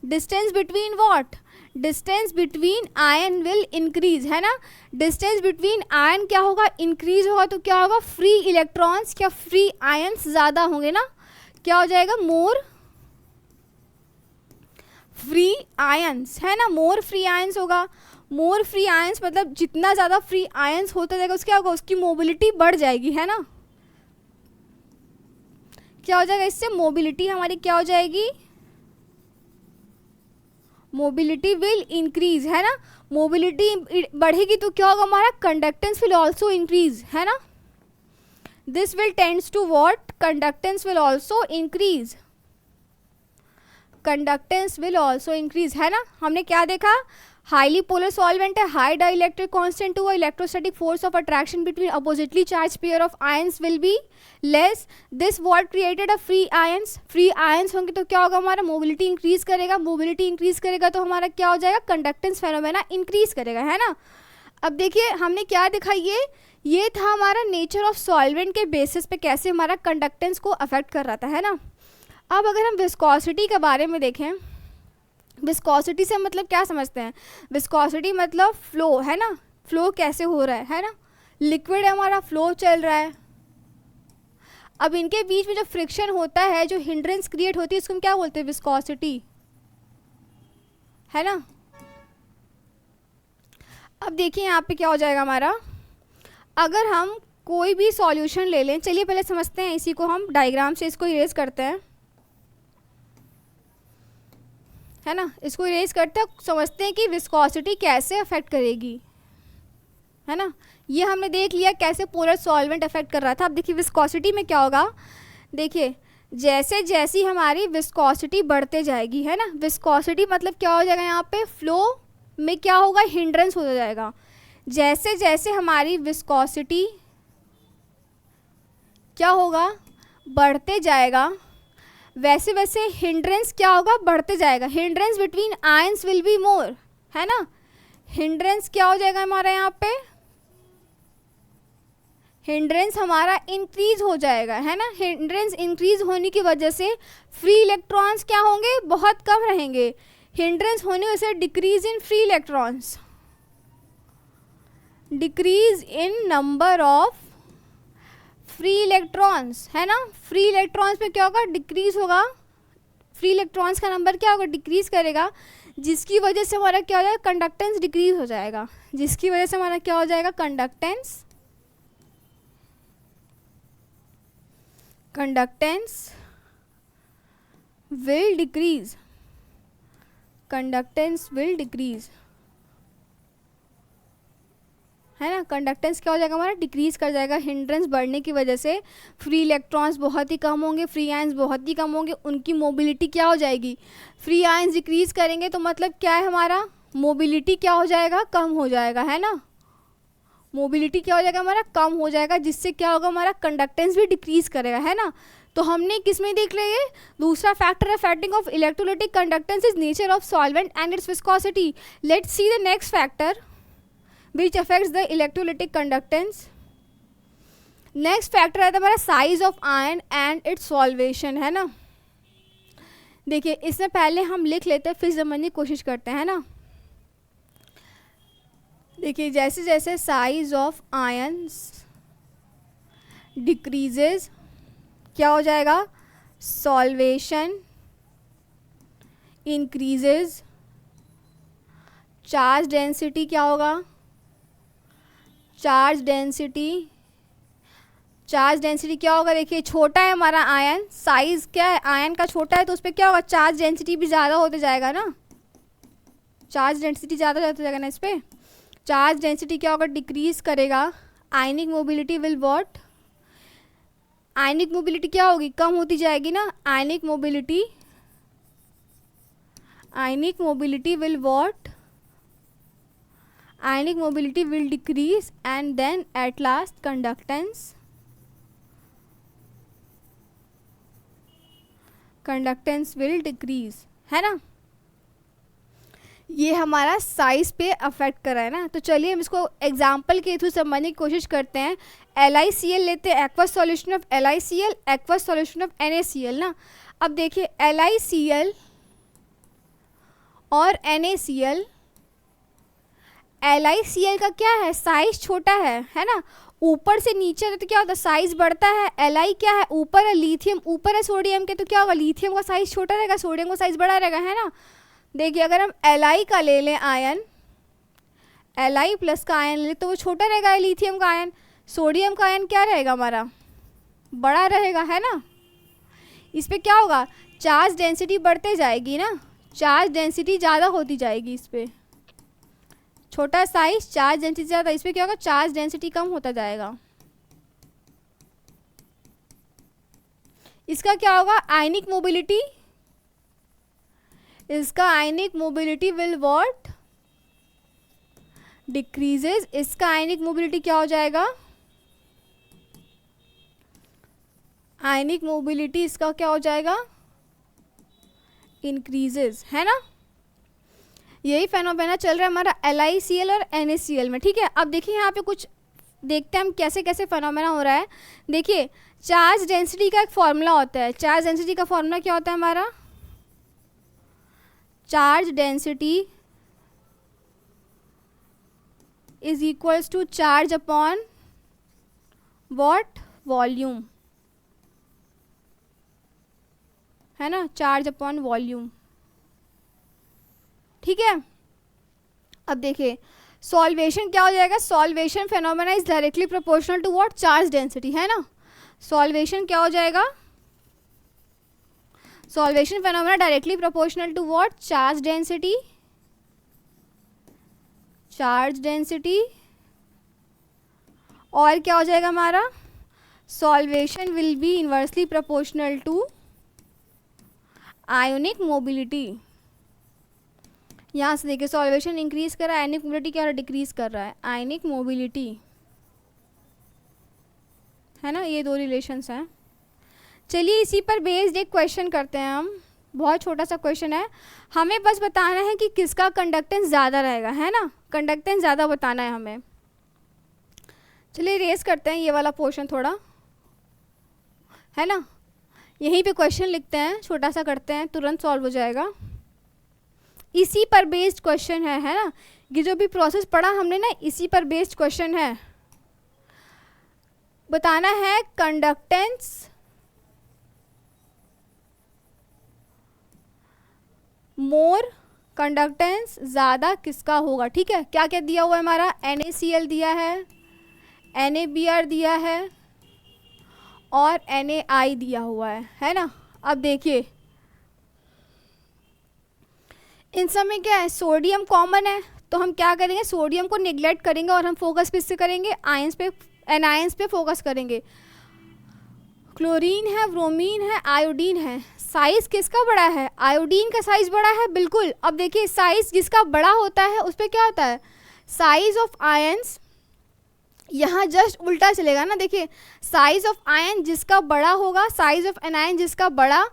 distance between what, distance between ion will increase, है ना। डिस्टेंस बिटवीन आयन क्या होगा, इंक्रीज होगा, तो क्या होगा, फ्री इलेक्ट्रॉन्स क्या फ्री आयंस ज़्यादा होंगे ना, क्या हो जाएगा, मोर फ्री आयंस, है ना, मोर फ्री आयंस होगा। मोर फ्री आयंस मतलब जितना ज़्यादा फ्री आयंस होता जाएगा उसके क्या होगा, उसकी मोबिलिटी बढ़ जाएगी, है ना। क्या हो जाएगा, इससे मोबिलिटी हमारी क्या हो जाएगी, मोबिलिटी विल इंक्रीज, है ना। मोबिलिटी बढ़ेगी तो क्या होगा, हमारा कंडक्टेंस विल ऑल्सो इंक्रीज, है ना। This will tends to what, conductance will also increase, conductance will also increase, है ना। हमने क्या देखा, हाईली पोलर सॉल्वेंट है, हाई डाई इलेक्ट्रिक कांस्टेंट हुआ, electrostatic force of attraction between oppositely charge pair of ions will be less, this what created a free ions, free ions होंगे तो क्या होगा, हमारा मोबिलिटी इंक्रीज करेगा, मोबिलिटी इंक्रीज करेगा तो हमारा क्या हो जाएगा, कंडक्टेंस फेनोमेना इंक्रीज करेगा, है ना। अब देखिए हमने क्या देखा, ये था हमारा नेचर ऑफ सॉल्वेंट के बेसिस पे कैसे हमारा कंडक्टेंस को अफेक्ट कर रहा था, है ना। अब अगर हम विस्कोसिटी के बारे में देखें, विस्कोसिटी से मतलब क्या समझते हैं, विस्कोसिटी मतलब फ्लो, है ना, फ्लो कैसे हो रहा है ना, लिक्विड है हमारा, फ्लो चल रहा है। अब इनके बीच में जो फ्रिक्शन होता है, जो हिंड्रेंस क्रिएट होती है, उसको हम क्या बोलते हैं, विस्कोसिटी, है ना। अब देखिए यहाँ पे क्या हो जाएगा हमारा, अगर हम कोई भी सॉल्यूशन ले लें, चलिए पहले समझते हैं, इसी को हम डायग्राम से इसको इरेज करते हैं, है ना, इसको इरेज करते हैं, समझते हैं कि विस्कोसिटी कैसे अफेक्ट करेगी, है ना। ये हमने देख लिया कैसे पोलर सॉल्वेंट अफेक्ट कर रहा था। अब देखिए विस्कोसिटी में क्या होगा, देखिए जैसे जैसी हमारी विस्कोसिटी बढ़ते जाएगी, है ना, विस्कोसिटी मतलब क्या हो जाएगा, यहाँ पे फ्लो में क्या होगा, हिंड्रेंस हो जाएगा। जैसे जैसे हमारी विस्कोसिटी क्या होगा, बढ़ते जाएगा, वैसे वैसे हिंड्रेंस क्या होगा, बढ़ते जाएगा। Hindrance between ions will be more, है ना, हिंड्रेंस क्या हो जाएगा हमारा, यहाँ पे हिंड्रेंस हमारा इंक्रीज हो जाएगा, है ना। हिंड्रेंस इंक्रीज होने की वजह से फ्री इलेक्ट्रॉन्स क्या होंगे, बहुत कम रहेंगे। हिंड्रेंस होने की वजह से decrease in free electrons, decrease in number of free electrons, है ना। फ्री इलेक्ट्रॉन्स पे क्या होगा, डिक्रीज होगा, फ्री इलेक्ट्रॉन्स का नंबर क्या होगा, डिक्रीज करेगा, जिसकी वजह से हमारा क्या हो जाएगा, कंडक्टेंस डिक्रीज हो जाएगा, जिसकी वजह से हमारा क्या हो जाएगा, conductance will decrease, conductance will decrease, है ना। कंडक्टेंस क्या हो जाएगा हमारा, डिक्रीज कर जाएगा। हिंड्रेंस बढ़ने की वजह से फ्री इलेक्ट्रॉन्स बहुत ही कम होंगे, फ्री आयंस बहुत ही कम होंगे, उनकी मोबिलिटी क्या हो जाएगी, फ्री आयंस डिक्रीज करेंगे तो मतलब क्या है, हमारा मोबिलिटी क्या हो जाएगा, कम हो जाएगा, है ना। मोबिलिटी क्या हो जाएगा हमारा, कम हो जाएगा, जिससे क्या होगा, हमारा कंडक्टेंस भी डिक्रीज करेगा, है ना। तो हमने किस में देख लिया, ये दूसरा factor affecting of electrolytic conductance is nature of solvent and it's viscosity. Let's see the next factor which affects the electrolytic conductance. Next factor आता है हमारा size of ion and it's solvation, है ना। देखिए इसमें पहले हम लिख लेते हैं, फिर समझने की कोशिश करते हैं, ना। देखिए जैसे जैसे साइज ऑफ आयंस डिक्रीजेज क्या हो जाएगा, सॉल्वेशन इंक्रीजेज, चार्ज डेंसिटी क्या होगा, चार्ज डेंसिटी क्या होगा, देखिए छोटा है हमारा आयन, साइज क्या है आयन का छोटा है, तो उस पर क्या होगा, चार्ज डेंसिटी भी ज़्यादा होते जाएगा ना, चार्ज डेंसिटी ज़्यादा होते जाएगा ना इस पर। चार्ज डेंसिटी क्या होगा, डिक्रीज करेगा, ionic mobility will what, ionic mobility क्या होगी, कम होती जाएगी ना, ionic mobility will what, ionic mobility will decrease and then at last conductance will decrease, है ना। ये हमारा साइज पे अफेक्ट कर रहा है ना। तो चलिए हम इसको एग्जांपल के थ्रू समझने की कोशिश करते हैं। LiCl लेते हैं, aqueous solution of LiCl, aqueous solution of NaCl ना। अब देखिए LiCl और NaCl, LiCl का क्या है, साइज छोटा है ना, ऊपर से नीचे तो क्या होता है, साइज बढ़ता है। Li क्या है, ऊपर है, लिथियम ऊपर है सोडियम के, तो क्या होगा, लिथियम का साइज छोटा रहेगा, सोडियम का साइज बड़ा रहेगा, है ना। देखिए अगर हम Li का ले लें आयन, Li प्लस का आयन ले तो वो छोटा रहेगा लिथियम का आयन, सोडियम का आयन क्या रहेगा हमारा, बड़ा रहेगा, है ना। इस पर क्या होगा, चार्ज डेंसिटी बढ़ते जाएगी ना, चार्ज डेंसिटी ज़्यादा होती जाएगी इस पर, छोटा साइज चार्ज डेंसिटी ज़्यादा, इस पर क्या होगा, चार्ज डेंसिटी कम होता जाएगा। इसका क्या होगा, आयनिक मोबिलिटी, इसका आयनिक मोबिलिटी विल व्हाट, डिक्रीजेज, इसका आयनिक मोबिलिटी क्या हो जाएगा, आयनिक मोबिलिटी इसका क्या हो जाएगा, इंक्रीजेज, है ना। यही फेनोमेना चल रहा है हमारा LiCl और NaCl में, ठीक है। अब देखिए यहाँ पे कुछ देखते हैं हम कैसे कैसे फेनोमेना हो रहा है। देखिए चार्ज डेंसिटी का एक फॉर्मूला होता है, चार्ज डेंसिटी का फॉर्मूला क्या होता है हमारा, charge density is equals to charge upon what, volume, है ना, चार्ज अपॉन वॉल्यूम, ठीक है। अब देखिए सॉल्वेशन क्या हो जाएगा, solvation phenomena is directly proportional to what, charge density, है ना। सॉल्वेशन क्या हो जाएगा, solvation phenomena directly proportional to what, charge density, charge density, और क्या हो जाएगा हमारा, solvation will be inversely proportional to ionic mobility. यहाँ से देखिए सॉल्वेशन इंक्रीज कर रहा है, आयनिक मोबिलिटी क्या डिक्रीज कर रहा है, आयनिक मोबिलिटी, है ना। ये दो रिलेशंस हैं। चलिए इसी पर बेस्ड एक क्वेश्चन करते हैं हम, बहुत छोटा सा क्वेश्चन है, हमें बस बताना है कि किसका कंडक्टेंस ज़्यादा रहेगा, है ना, कंडक्टेंस ज़्यादा बताना है हमें। चलिए रेस करते हैं ये वाला पोर्शन थोड़ा, है ना, यहीं पे क्वेश्चन लिखते हैं, छोटा सा करते हैं, तुरंत सॉल्व हो जाएगा। इसी पर बेस्ड क्वेश्चन है ना, ये जो भी प्रोसेस पढ़ा हमने ना, इसी पर बेस्ड क्वेश्चन है। बताना है कंडक्टेंस मोर, कंडक्टेंस ज़्यादा किसका होगा, ठीक है। क्या क्या दिया हुआ है हमारा, NaCl दिया है, NaBr दिया है और NaI दिया हुआ है ना। अब देखिए इन सब में क्या है, सोडियम कॉमन है, तो हम क्या करेंगे, सोडियम को निगलेक्ट करेंगे और हम फोकस किस से करेंगे, आयंस पे, एनायंस पे फोकस करेंगे। क्लोरीन है, ब्रोमीन है, आयोडीन है, साइज किसका बड़ा है, आयोडीन का साइज बड़ा है, बिल्कुल। अब देखिए साइज जिसका बड़ा होता है उस पर क्या होता है, साइज ऑफ आयंस, यहाँ जस्ट उल्टा चलेगा ना। देखिए साइज ऑफ आयन जिसका बड़ा होगा, साइज ऑफ एनायन जिसका बड़ा,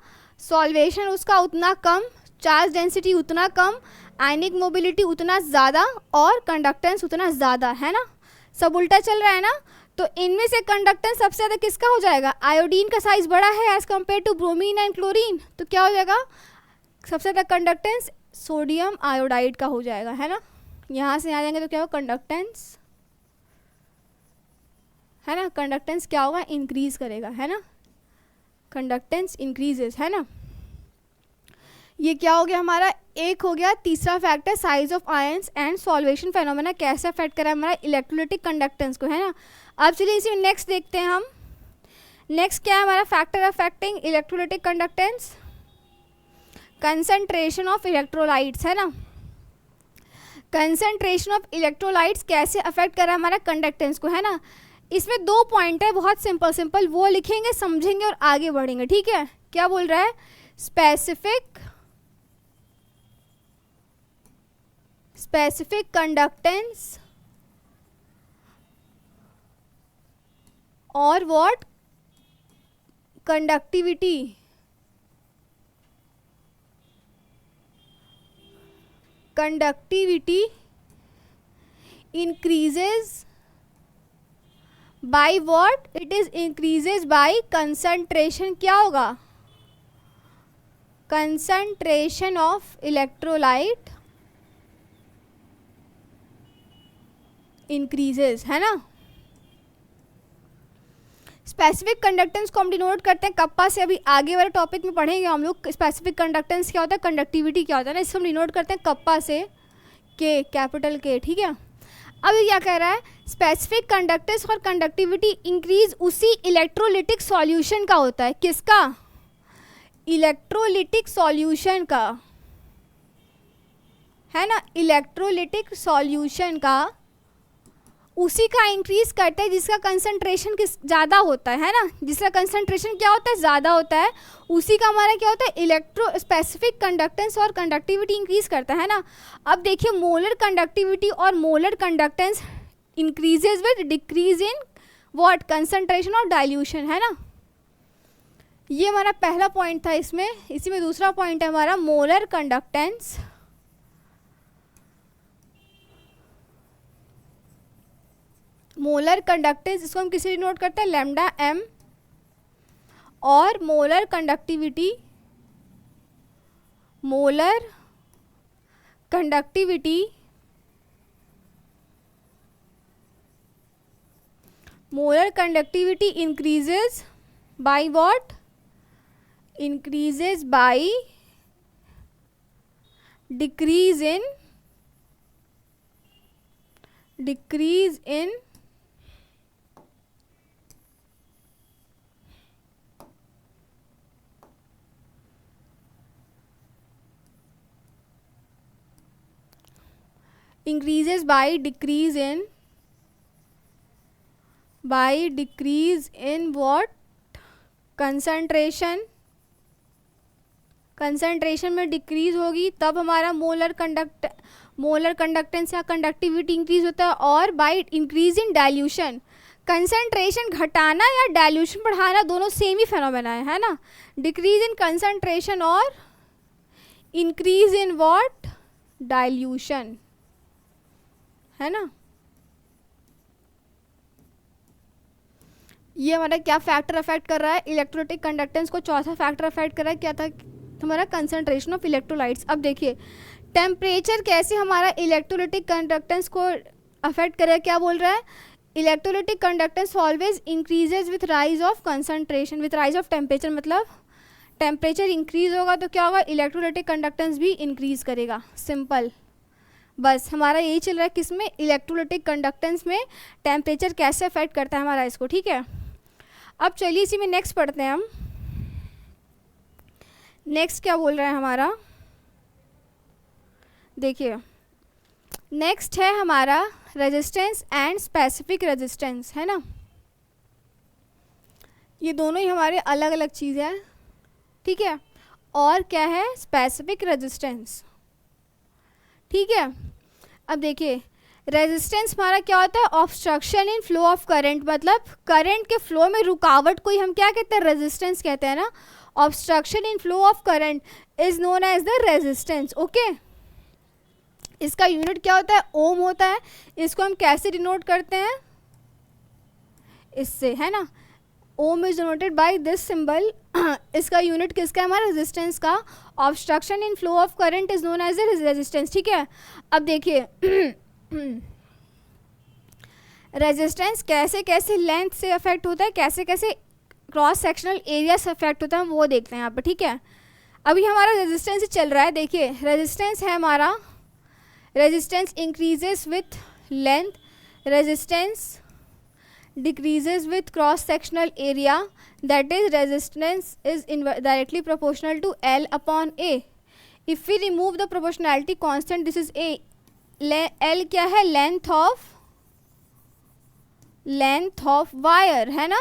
सॉल्वेशन उसका उतना कम, चार्ज डेंसिटी उतना कम, आयनिक मोबिलिटी उतना ज़्यादा और कंडक्टेंस उतना ज़्यादा, है ना। सब उल्टा चल रहा है ना। तो इनमें से कंडक्टेंस सबसे ज़्यादा किसका हो जाएगा, आयोडीन का साइज बड़ा है as compare to bromine and chlorine, तो क्या हो जाएगा, सबसे ज़्यादा कंडक्टेंस सोडियम आयोडाइड का हो जाएगा, है ना। यहाँ से आ जाएंगे तो क्या होगा, कंडक्टेंस, है ना, कंडक्टेंस क्या होगा, इंक्रीज करेगा, है ना। कंडक्टेंस इंक्रीजेस, है ना। ये क्या हो गया हमारा, एक हो गया। तीसरा factor size of ions and solvation phenomena कैसे अफेक्ट करा हमारा इलेक्ट्रोलिटिक कंडक्टेंस को, है ना। अब चलिए इसी में नेक्स्ट देखते हैं हम। नेक्स्ट क्या है हमारा factor affecting electrolytic conductance, concentration of electrolytes, है ना। कंसंट्रेशन ऑफ इलेक्ट्रोलाइट्स कैसे अफेक्ट करा हमारा कंडक्टेंस को, है ना। इसमें 2 पॉइंट है, बहुत सिंपल सिंपल, वो लिखेंगे, समझेंगे और आगे बढ़ेंगे, ठीक है। क्या बोल रहा है, स्पेसिफिक कंडक्टेंस और what, conductivity. Conductivity increases by what, it is increases by concentration, क्या होगा, concentration of electrolyte increases, है ना। स्पेसिफिक कंडक्टेंस को हम डिनोट करते हैं कप्पा से, अभी आगे वाले टॉपिक में पढ़ेंगे हम लोग स्पेसिफिक कंडक्टेंस क्या होता है, कंडक्टिविटी क्या होता है ना, इसको हम डिनोट करते हैं कप्पा से, के, कैपिटल के, ठीक है। अब ये क्या कह रहा है, स्पेसिफिक कंडक्टेंस और कंडक्टिविटी इंक्रीज उसी इलेक्ट्रोलिटिक सॉल्यूशन का होता है, किसका, इलेक्ट्रोलिटिक सॉल्यूशन का, है ना। इलेक्ट्रोलिटिक सॉल्यूशन का उसी का इंक्रीज करता है जिसका कंसंट्रेशन किस ज़्यादा होता है ना, जिसका कंसंट्रेशन क्या होता है, ज़्यादा होता है, उसी का हमारा क्या होता है, इलेक्ट्रो स्पेसिफिक कंडक्टेंस और कंडक्टिविटी इंक्रीज करता है ना। अब देखिए मोलर कंडक्टिविटी और molar conductance increases with decrease in what, concentration और डाइल्यूशन, है ना। ये हमारा पहला पॉइंट था इसमें। इसी में दूसरा पॉइंट है हमारा मोलर कंडक्टेंस मोलर कंडक्टेंस, इसको हम किसी नोट करते हैं लैम्डा एम, और molar conductivity, molar conductivity increases by what, increases by decrease in increases by decrease in what, concentration में डिक्रीज होगी तब हमारा मोलर कंडक्टेंस या कंडक्टिविटी इंक्रीज होता है, और by increase in dilution, concentration घटाना या डाइल्यूशन बढ़ाना दोनों सेम ही फेनोमेना है ना। डिक्रीज इन कंसंट्रेशन और इंक्रीज इन व्हाट, डाइल्यूशन, है ना। ये हमारा क्या फैक्टर अफेक्ट कर रहा है इलेक्ट्रोलिटिक कंडक्टेंस को। चौथा फैक्टर अफेक्ट कर रहा है, क्या था हमारा, कंसंट्रेशन ऑफ इलेक्ट्रोलाइट्स। अब देखिए टेम्परेचर कैसे हमारा इलेक्ट्रोलिटिक कंडक्टेंस को अफेक्ट करेगा, क्या बोल रहा है, electrolytic conductance always increases with rise of concentration, with rise of temperature, मतलब टेम्परेचर इंक्रीज होगा तो क्या होगा, इलेक्ट्रोलिटिक कंडक्टेंस भी इंक्रीज करेगा, सिंपल। बस हमारा यही चल रहा है किसमें, इलेक्ट्रोलिटिक कंडक्टेंस में टेम्परेचर कैसे अफेक्ट करता है हमारा इसको, ठीक है। अब चलिए इसी में नेक्स्ट पढ़ते हैं हम। नेक्स्ट क्या बोल रहा है हमारा, देखिए नेक्स्ट है हमारा रेजिस्टेंस एंड स्पेसिफिक रेजिस्टेंस, है ना। ये दोनों ही हमारे अलग अलग चीज़ है, ठीक है। और क्या है, स्पेसिफिक रेजिस्टेंस, ठीक है। अब देखिए रेजिस्टेंस हमारा क्या होता है, obstruction in flow of current, मतलब करंट के फ्लो में रुकावट को ही हम क्या कहते हैं, रेजिस्टेंस कहते हैं ना। Obstruction in flow of current is known as the resistance, okay. इसका यूनिट क्या होता है, ओम होता है। इसको हम कैसे डिनोट करते हैं, इससे, है ना। Ohm is denoted by this symbol. इसका यूनिट किसका है, हमारा रेजिस्टेंस का। Obstruction in flow of current is known as the resistance, ठीक है। अब देखिए रेजिस्टेंस कैसे कैसे लेंथ से अफेक्ट होता है, कैसे कैसे क्रॉस सेक्शनल एरिया से अफेक्ट होता है, हम वो देखते हैं यहाँ पर, ठीक है। अभी हमारा रेजिस्टेंस चल रहा है, देखिए रेजिस्टेंस है हमारा, resistance increases with length, resistance decreases with cross sectional area, that is resistance is directly proportional to L upon A. If we remove the proportionality constant, this is A, L क्या है, length of wire है ना,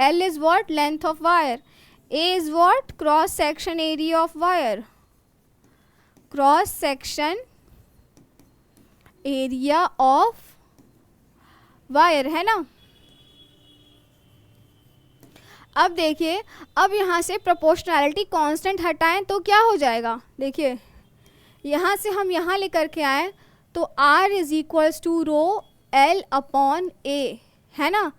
L is what, length of wire, A is what, cross section area of wire, cross section area of wire है ना। अब देखिए, अब यहाँ से प्रोपोर्शनैलिटी कांस्टेंट हटाएं तो क्या हो जाएगा, देखिए यहाँ से हम यहाँ लेकर के आए तो R is equals to rho L upon A है ना।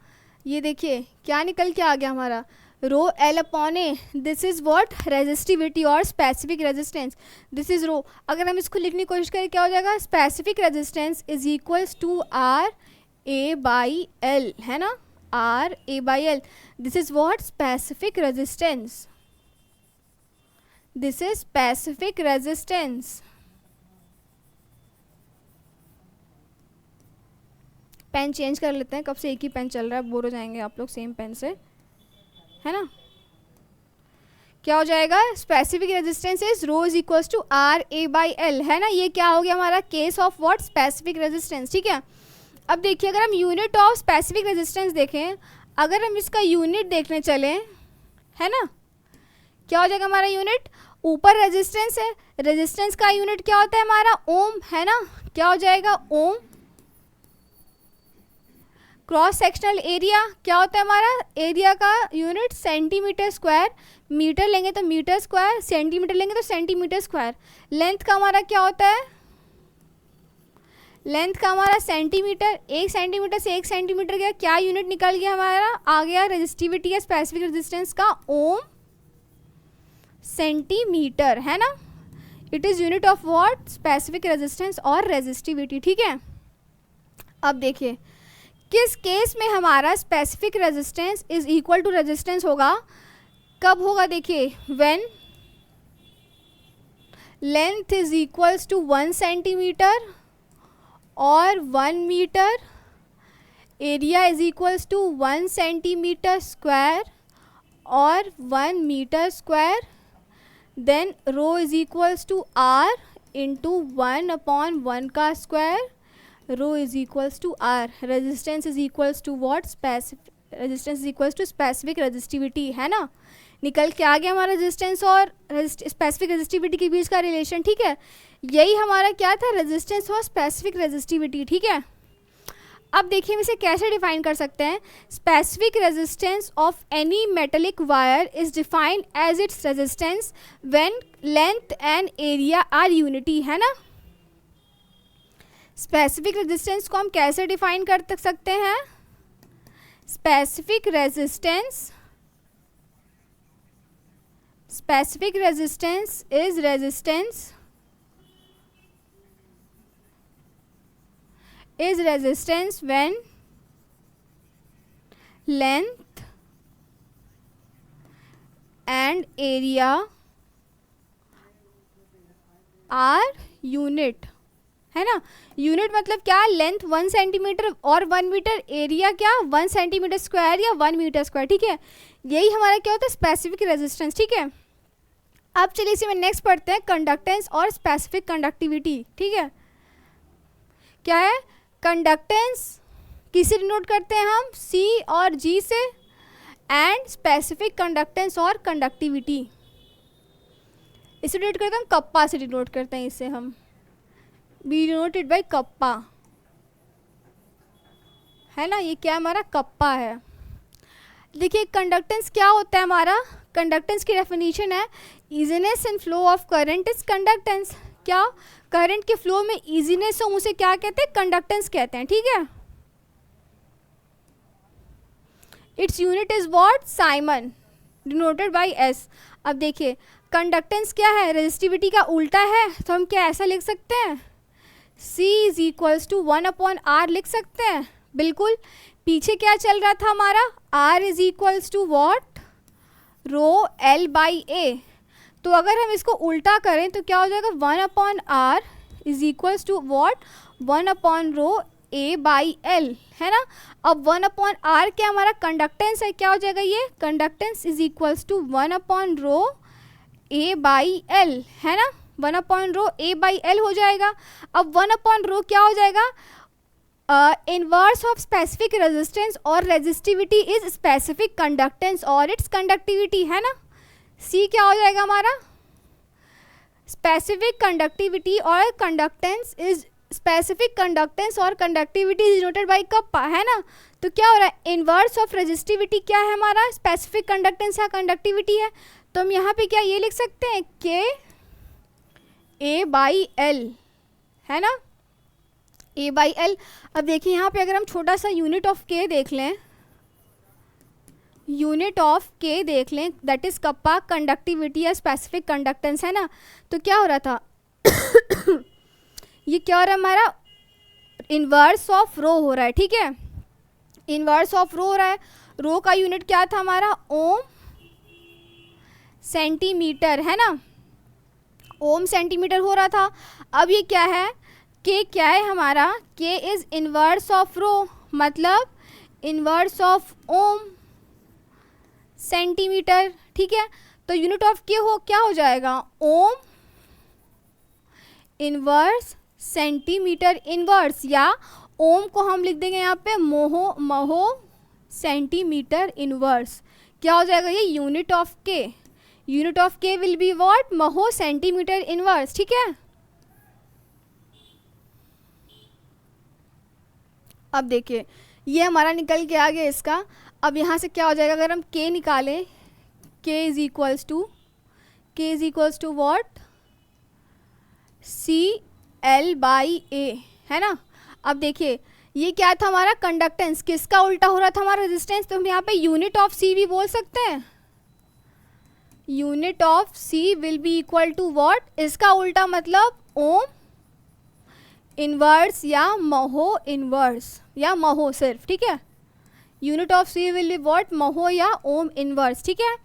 ये देखिए क्या निकल के आ गया हमारा, रो L upon A, this is what, resistivity और स्पेसिफिक रेजिस्टेंस, दिस इज़ रो। अगर हम इसको लिखने की कोशिश करें क्या हो जाएगा, specific resistance is equals to R A by L है ना, R A by L. This is what, specific resistance. This is specific resistance. Pen change कर लेते हैं, कब से एक ही पेन चल रहा है, बोर हो जाएंगे आप लोग सेम पेन से, है ना। क्या हो जाएगा, specific resistance is rho is equals to R A by L है ना। ये क्या हो गया हमारा, case of what, specific resistance, ठीक है। अब देखिए अगर हम यूनिट ऑफ स्पेसिफिक रेजिस्टेंस देखें, अगर हम इसका यूनिट देखने चलें है ना, क्या हो जाएगा हमारा यूनिट, ऊपर रेजिस्टेंस है, रेजिस्टेंस का यूनिट क्या होता है हमारा, ओम है ना, क्या हो जाएगा ओम। क्रॉस सेक्शनल एरिया क्या होता है हमारा, एरिया का यूनिट सेंटीमीटर स्क्वायर, मीटर लेंगे तो मीटर स्क्वायर, सेंटीमीटर लेंगे तो सेंटीमीटर स्क्वायर। लेंथ का हमारा क्या होता है, लेंथ का हमारा सेंटीमीटर, एक सेंटीमीटर से एक सेंटीमीटर गया, क्या यूनिट निकल गया हमारा, आ गया रेजिस्टिविटी या स्पेसिफिक रेजिस्टेंस का ओम सेंटीमीटर है ना। It is unit of what, specific resistance और रेजिस्टिविटी, ठीक है। अब देखिए किस केस में हमारा specific resistance is equal to resistance होगा, कब होगा, देखिए when length is equals to 1 centimetre और 1 metre, area is equals to 1 centimetre square और 1 metre square, then rho is equals to R into 1 upon 1 का square, rho is equals to R, resistance is equals to what, resistance is equals to specific resistivity है ना। निकल के आ गया हमारा resistance और specific resistivity के बीच का रिलेशन, ठीक है। यही हमारा क्या था, रेजिस्टेंस और स्पेसिफिक रेजिस्टिविटी, ठीक है। अब देखिए हम इसे कैसे डिफाइन कर सकते हैं, specific resistance of any metallic wire is defined as its resistance when length and area are unity है ना। स्पेसिफिक रेजिस्टेंस को हम कैसे डिफाइन कर सकते हैं, specific resistance is resistance when length and area are unit है ना। यूनिट मतलब क्या, लेंथ 1 सेंटीमीटर और 1 मीटर, एरिया क्या 1 सेंटीमीटर स्क्वायर या 1 मीटर स्क्वायर, ठीक है। यही हमारा क्या होता है, स्पेसिफिक रेजिस्टेंस, ठीक है। अब चलिए इसी में नेक्स्ट पढ़ते हैं कंडक्टेंस और स्पेसिफिक कंडक्टिविटी, ठीक है। क्या है, कंडक्टेंस किसे डिनोट करते हैं हम, C और G से, एंड स्पेसिफिक कंडक्टेंस और कंडक्टिविटी इसे डिनोट करते हैं हम कप्पा से डिनोट करते हैं, इसे हम बी डिनोटेड बाय कप्पा है ना। ये क्या हमारा कप्पा है। देखिए कंडक्टेंस क्या होता है हमारा, कंडक्टेंस की डेफिनेशन है easiness in flow of current is conductance. क्या, करंट के फ्लो में इजीनेस हो उसे क्या कहते हैं, कंडक्टेंस कहते हैं, ठीक है। Its unit is what, Simon denoted by S. अब देखिए कंडक्टेंस क्या है, रेजिस्टिविटी का उल्टा है, तो हम क्या ऐसा लिख सकते हैं, C is equals to 1 upon R लिख सकते हैं, बिल्कुल। पीछे क्या चल रहा था हमारा, R is equals to what, rho L by A. तो अगर हम इसको उल्टा करें तो क्या हो जाएगा, 1/r is equals to what, 1/रो ए बाई एल, है ना। अब 1/r क्या हमारा कंडक्टेंस है, क्या हो जाएगा ये कंडक्टेंस इज इक्वल्स टू 1/रो ए बाई एल, है ना। 1/रो ए बाई एल हो जाएगा। अब 1/रो क्या हो जाएगा, इनवर्स ऑफ स्पेसिफिक रेजिस्टेंस और रेजिस्टिविटी इज स्पेसिफिक कंडक्टेंस और इट्स कंडक्टिविटी, है ना। सी क्या हो जाएगा हमारा, स्पेसिफिक कंडक्टिविटी और कंडक्टेंस इज स्पेसिफिक कंडक्टेंस और conductivity is denoted bye kappa, है ना। तो क्या हो रहा है, इनवर्स ऑफ रेजिस्टिविटी क्या है हमारा, स्पेसिफिक कंडक्टेंस या कंडक्टिविटी है। तो हम यहाँ पे क्या ये लिख सकते हैं, के ए बाई एल, है ना, ए बाई एल। अब देखिए यहाँ पे अगर हम छोटा सा यूनिट ऑफ के देख लें, यूनिट ऑफ के देख लें, दैट इज कप्पा कंडक्टिविटी या स्पेसिफिक कंडक्टेंस, है ना। तो क्या हो रहा था ये क्या हो रहा है हमारा, इनवर्स ऑफ रो हो रहा है, ठीक है, इनवर्स ऑफ रो हो रहा है। रो का यूनिट क्या था हमारा, ओम सेंटीमीटर, है ना, ओम सेंटीमीटर हो रहा था। अब ये क्या है, के क्या है हमारा, के इज इनवर्स ऑफ रो, मतलब इनवर्स ऑफ ओम सेंटीमीटर, ठीक है। तो यूनिट ऑफ के हो क्या हो जाएगा, ओम इनवर्स सेंटीमीटर इनवर्स, या ओम को हम लिख देंगे यहाँ पे महो सेंटीमीटर इनवर्स। क्या हो जाएगा ये, unit of K, unit of K will be what, mho centimetre inverse, ठीक है। अब देखिए ये हमारा निकल के आ गया इसका। अब यहाँ से क्या हो जाएगा, अगर हम k निकालें, k is equals to what, C L by A, है ना। अब देखिए ये क्या था हमारा कंडक्टेंस, किसका उल्टा हो रहा था हमारा रेजिस्टेंस, तो हम यहाँ पे यूनिट ऑफ सी भी बोल सकते हैं, unit of C will be equal to what, इसका उल्टा मतलब ओम इनवर्स या महो इनवर्स, या महो सिर्फ, ठीक है। Unit of C will be what, mho या ओम इनवर्स, ठीक है।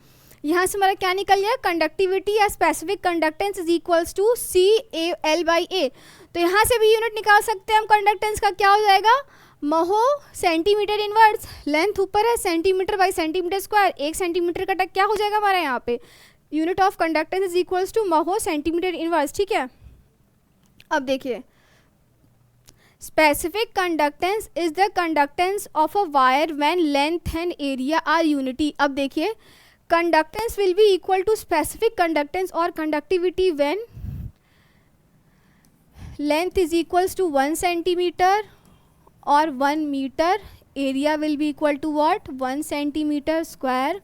यहाँ से हमारा क्या निकल गया, कंडक्टिविटी या specific conductance is equals to C A L by A. तो यहाँ से भी यूनिट निकाल सकते हैं हम कंडक्टेंस का, क्या हो जाएगा, महो सेंटीमीटर इनवर्स, लेंथ ऊपर है centimetre by centimetre square, 1 centimetre का टक क्या हो जाएगा हमारा यहाँ पे, unit of conductance is equals to mho centimetre inverse, ठीक है। अब देखिए specific conductance is the conductance of a wire when length and area are unity। अब देखिए conductance will be equal to specific conductance or conductivity when length is equals to 1 centimeter or 1 meter, area will be equal to what, 1 centimeter square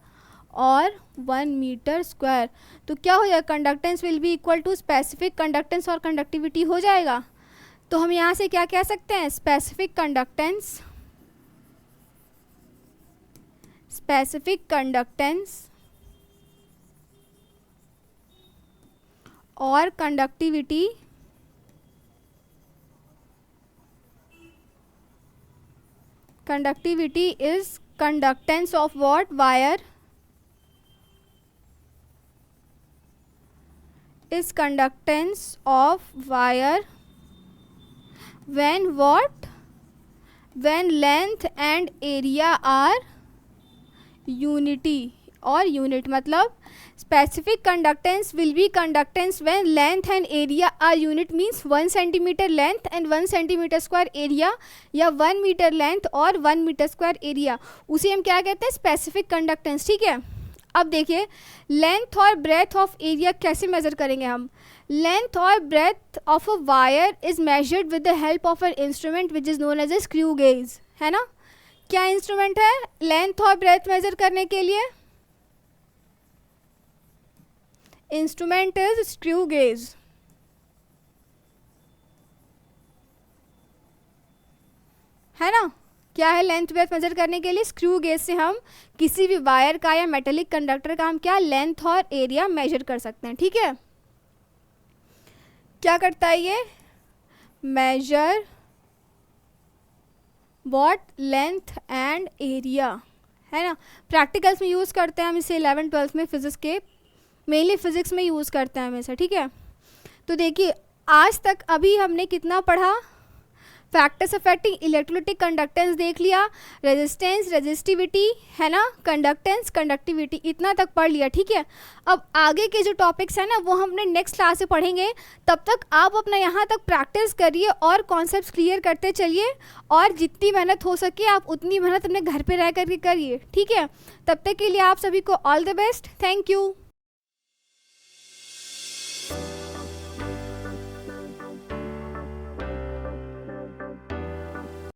और 1 metre square. तो क्या हो जाएगा, conductance will be equal to specific conductance और conductivity हो जाएगा। तो हम यहाँ से क्या कह सकते हैं, स्पेसिफिक कंडक्टेंस और conductivity is conductance of what, wire is conductance of wire when what, when length and area are unity और unit, मतलब specific conductance will be conductance when length and area are unit, means 1 centimeter length and 1 centimeter square area, या 1 meter length और 1 meter square area, उसे हम क्या कहते हैं, specific conductance, ठीक है। अब देखिए लेंथ और ब्रेथ ऑफ एरिया कैसे मेजर करेंगे हम, लेंथ और breadth of a wire is measured with the help of an instrument which is known as a screw gauge, है ना। क्या इंस्ट्रूमेंट है लेंथ और ब्रेथ मेजर करने के लिए, इंस्ट्रूमेंट इज स्क्रू गेज, है ना। क्या है लेंथ ब्रेथ मेजर करने के लिए, स्क्रू गेज से हम किसी भी वायर का या मेटेलिक कंडक्टर का हम क्या लेंथ और एरिया मेजर कर सकते हैं, ठीक है। क्या करता है ये, measure what, length and area, है ना। प्रैक्टिकल्स में यूज़ करते हैं हम इसे 11th-12th में फिजिक्स के, मेनली फिजिक्स में यूज़ करते हैं हमेशा, ठीक है। तो देखिए आज तक अभी हमने कितना पढ़ा, फैक्टर्स अफेक्टिंग इलेक्ट्रोलिटिक कंडक्टेंस देख लिया, रेजिस्टेंस, रेजिस्टिविटी, है ना, कंडक्टेंस, कंडक्टिविटी, इतना तक पढ़ लिया, ठीक है। अब आगे के जो टॉपिक्स हैं ना वो हमने नेक्स्ट क्लास से पढ़ेंगे। तब तक आप अपना यहाँ तक प्रैक्टिस करिए और कॉन्सेप्ट्स क्लियर करते चलिए, और जितनी मेहनत हो सके आप उतनी मेहनत अपने घर पे रह करके करिए, ठीक है। तब तक के लिए आप सभी को all the best, thank you.